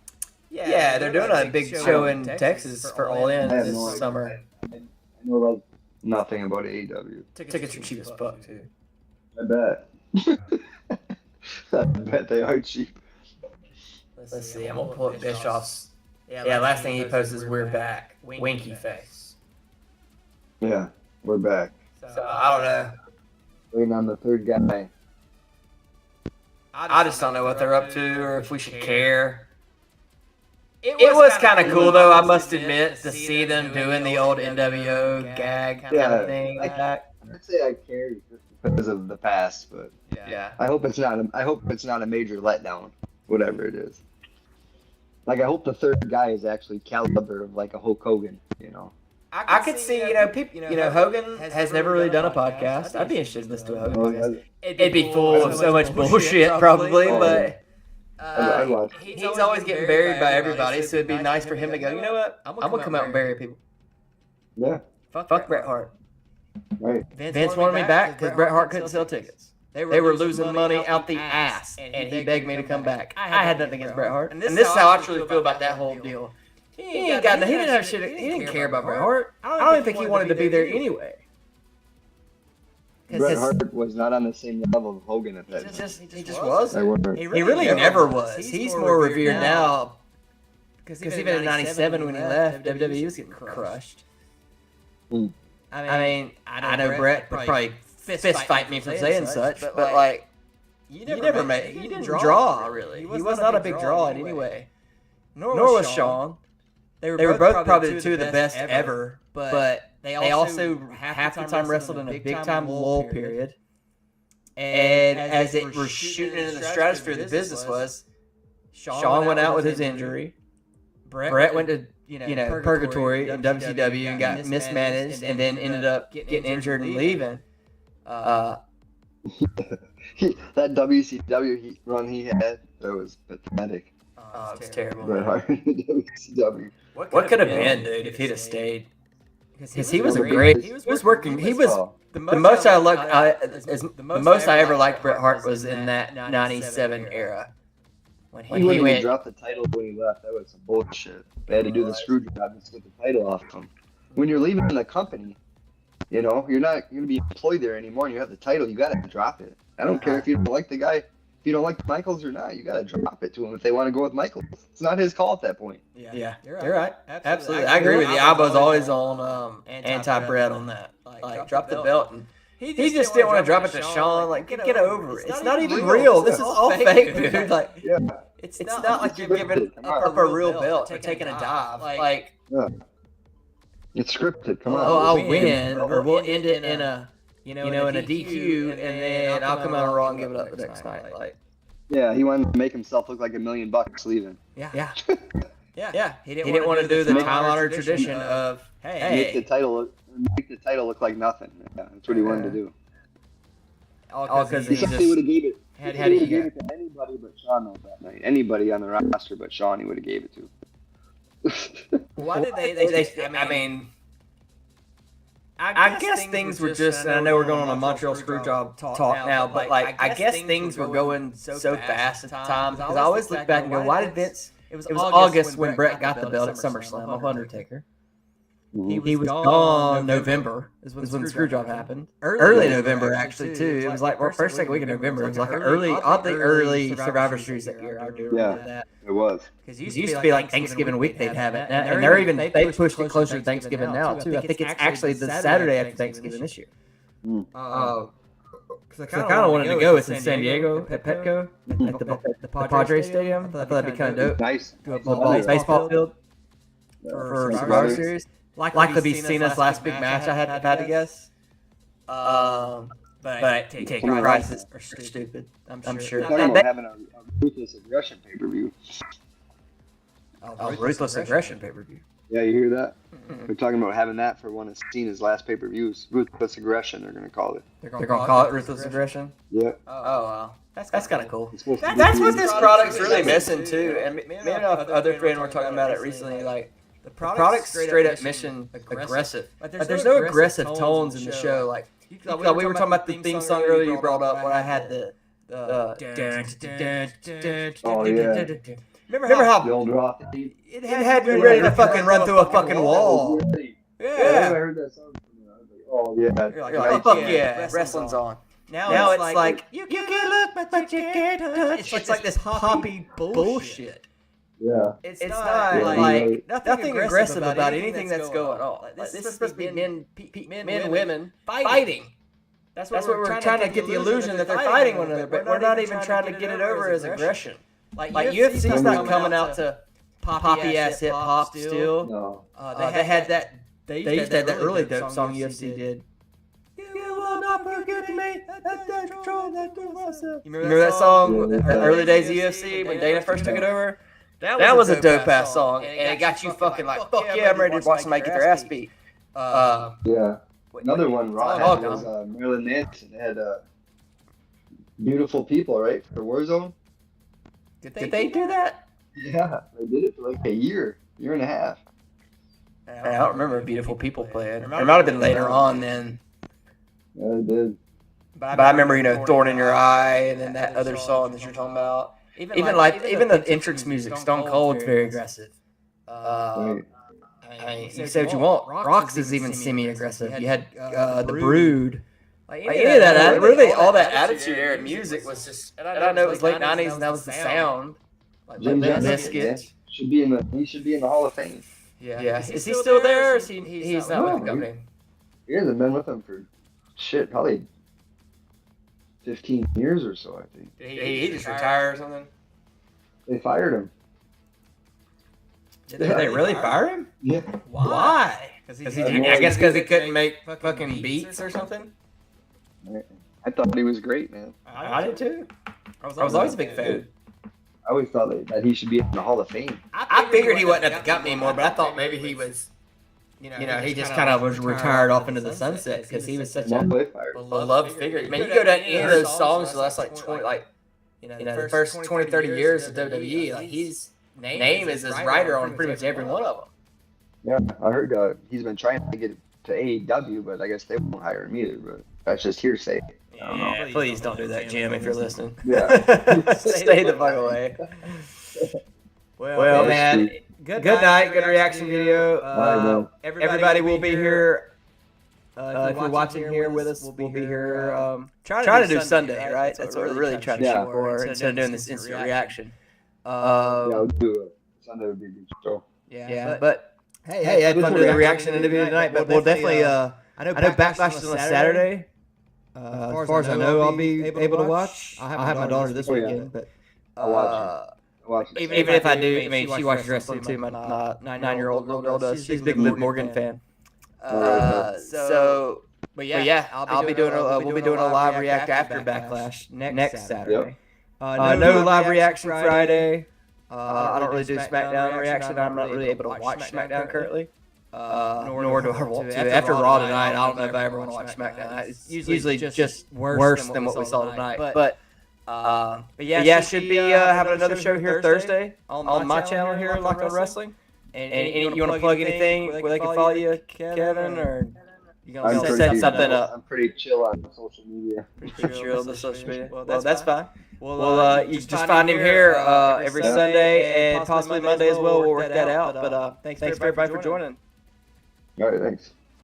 Yeah, they're doing a big show in Texas for All In this summer. I know like nothing about AEW. Tickets are cheap as fuck, too. I bet. I bet they are cheap. Let's see. I'm going to pull up Bischoff's. Yeah, last thing he posts is "We're back." Winky face. Yeah, we're back. So I don't know. Waiting on the third guy. I just don't know what they're up to or if we should care. It was kind of cool though, I must admit, to see them doing the old NWO gag kind of thing. I'd say I care. because of the past, but Yeah. I hope it's not. I hope it's not a major letdown, whatever it is. Like I hope the third guy is actually caliber of like a Hulk Hogan, you know. I could see, Hogan has never really done a podcast. I'd be interested in listening to a Hogan podcast. It'd be full of so much bullshit, probably, but I'd watch. he's always getting buried by everybody, so it'd be nice for him to go, you know what? I'm gonna come out and bury people. Yeah. Fuck Bret Hart. Right. Vince wanted me back because Bret Hart couldn't sell tickets. They were losing money out the ass, and he begged me to come back. I had nothing against Bret Hart, and this is how I truly feel about that whole deal. He didn't have shit. He didn't care about Bret Hart. I don't even think he wanted to be there anyway. Bret Hart was not on the same level of Hogan at that time. He just wasn't. He He really never was. He's more revered now. Because even in '97 when he left, WWE was getting crushed. I mean, I know Bret would probably fist fight me for saying such, but like, you didn't draw really. He was not a big draw in any way. Nor was Shawn. They were both probably two of the best ever, but they also half the time wrestled in a big time lull period. And as it was shooting into the stratosphere, the business was. Shawn went out with his injury. Bret went to purgatory in WCW and got mismanaged, and then ended up getting injured and leaving. That WCW run he had, that was pathetic. Oh, it was terrible. Bret Hart in WCW. What could have been, dude, if he'd have stayed? Because he was a great. He was working. He was the most the most I ever liked Bret Hart was in that '97 era. When he wouldn't even drop the title when he left. That was some bullshit. They had to do the screw job and get the title off him. When you're leaving the company, you're not going to be employed there anymore, and you have the title. You got to drop it. I don't care if you don't like the guy. If you don't like Michaels or not, you got to drop it to him if they want to go with Michaels. It's not his call at that point. Yeah, you're right. Absolutely. I agree with you. I was always on anti-Bret on that. Like, drop the belt. And he just didn't want to drop it to Shawn. Like, get over it. It's not even real. This is all fake, dude. Like, it's not like you're giving up a real belt or taking a dive. Like, it's scripted. Come on. Oh, I'll win, or we'll end it in a in a DQ, and then I'll come out on Raw and give it up the next night. Like, yeah, he wanted to make himself look like $1 million leaving. Yeah. He didn't want to do the time-honored tradition of make the title look like nothing. Yeah, that's what he wanted to do. All because he would have gave it. Had he gave it to anybody but Shawn that night. Anybody on the roster but Shawn, he would have gave it to. Why did they? I mean, I guess things were just. And I know we're going on a Montreal Screwjob talk now, but like I guess things were going so fast at the time because I always look back and go, why did Vince? It was August when Bret got the belt at SummerSlam off Undertaker. He was gone November is when Screwjob happened. Early November, actually, too. It was like first, second week of November. It was like an oddly early Survivor Series that year. I do remember that. It was. Because it used to be like Thanksgiving week they'd have it. And they pushed it closer to Thanksgiving now, too. I think it's actually the Saturday after Thanksgiving this year. Because I kind of wanted to go. It's in San Diego at Petco, at the Padres Stadium. I thought that'd be kind of dope. Nice. Do a baseball field for Survivor Series. Likely be Cena's last big match, I had to guess. But take prices are stupid. I'm sure. We're talking about having a Ruthless Aggression pay-per-view. Ruthless Aggression pay-per-view. Yeah, you hear that? We're talking about having that for one of Cena's last pay-per-views. Ruthless Aggression, they're going to call it. They're going to call it Ruthless Aggression? Yeah. Oh, wow. That's kind of cool. That's what this product's really missing, too. And me and other friend were talking about it recently, like, the product's straight up mission aggressive. Like, there's no aggressive tones in the show. Like, we were talking about the theme song earlier you brought up when I had the oh, yeah. Remember how it had me ready to fucking run through a fucking wall. Yeah. I heard that song from you. I was like, oh, yeah. You're like, oh, fuck yeah, wrestling's on. Now it's like, you can look, but you can't touch. It's like this poppy bullshit. Yeah. It's not like nothing aggressive about anything that's going on. This is supposed to be men and women fighting. That's what we're trying to get the illusion that they're fighting one another, but we're not even trying to get it over as aggression. Like UFC's not coming out to poppy ass hip hop still. No. They had that. They used to have that early dope song UFC did. You will not you good to me. That control, that myself. You remember that song? Yeah. The early days of UFC when Dana first took it over. That was a dope ass song, and it got you fucking like, fuck yeah, I'm ready to watch somebody get their ass beat. Yeah. Another one Raw had was was Marilyn Manson. It had Beautiful People, right? For Warzone. Did they do that? Yeah, they did it for like a year and a half. I don't remember Beautiful People playing. It might have been later on then. Yeah, they did. But I remember, Thorn in Your Eye, and then that other song that you're talking about. Even the entrance music, Stone Cold's very aggressive. Right. Say what you want. Rox is even semi-aggressive. You had the Brood. Like any of that, really, all that Attitude Era music was just. And I know it was late '90s, and that was the sound. Like Jim Limp Johnson, Bizkit. he should be in the Hall of Fame. Yeah. Is he still there, or is he's not with the company? He hasn't been with them for probably 15 years or so, I think. Did he just retire or something? They fired him. Did they really fire him? Yeah. Why? I guess because he couldn't make fucking beats or something. I thought he was great, man. I did too. I was always a big fan. I always thought that he should be in the Hall of Fame. I figured he wasn't at the company anymore, but I thought maybe he was. He just kind of was retired off into the sunset because he was such a beloved figure. I mean, you go to any of those songs the last 20, the first 20, 30 years of WWE, like his name is as writer on pretty much every one of them. Yeah, I heard he's been trying to get to AEW, but I guess they won't hire him either. But that's just hearsay. I don't know. Please don't do that, Jim, if you're listening. Yeah. Stay the fuck away. Well, man, good night. Good reaction video. Everybody will be here. If you're watching here with us, we'll be here. Trying to do Sunday, right? That's what we're really trying to shoot for instead of doing this instant reaction. Yeah, we'll do it. Sunday would be a good show. Yeah, but hey, I had fun doing the reaction interview tonight. But we'll definitely. I know Backlash is on a Saturday. As far as I know, I'll be able to watch. I'll have my daughter this weekend, but I'll watch it. Even if I do, I mean, she watches wrestling too. My 9-year-old little girl does. She's a big Liv Morgan fan. But yeah, I'll be doing we'll be doing a live react after Backlash next Saturday. No live reaction Friday. I don't really do SmackDown reaction. I'm not really able to watch SmackDown currently. Nor do I want to. After Raw tonight, I don't know if I ever want to watch SmackDown. It's usually just worse than what we saw tonight. But yeah, should be having another show here Thursday on my channel here, Locked On Wrestling. And you want to plug anything where they can follow you, Kevin, or you gonna set something up? I'm pretty chill on social media. Pretty chill on social media. Well, that's fine. Well, you just find him here every Sunday and possibly Monday as well. We'll work that out. But thanks everybody for joining. All right, thanks.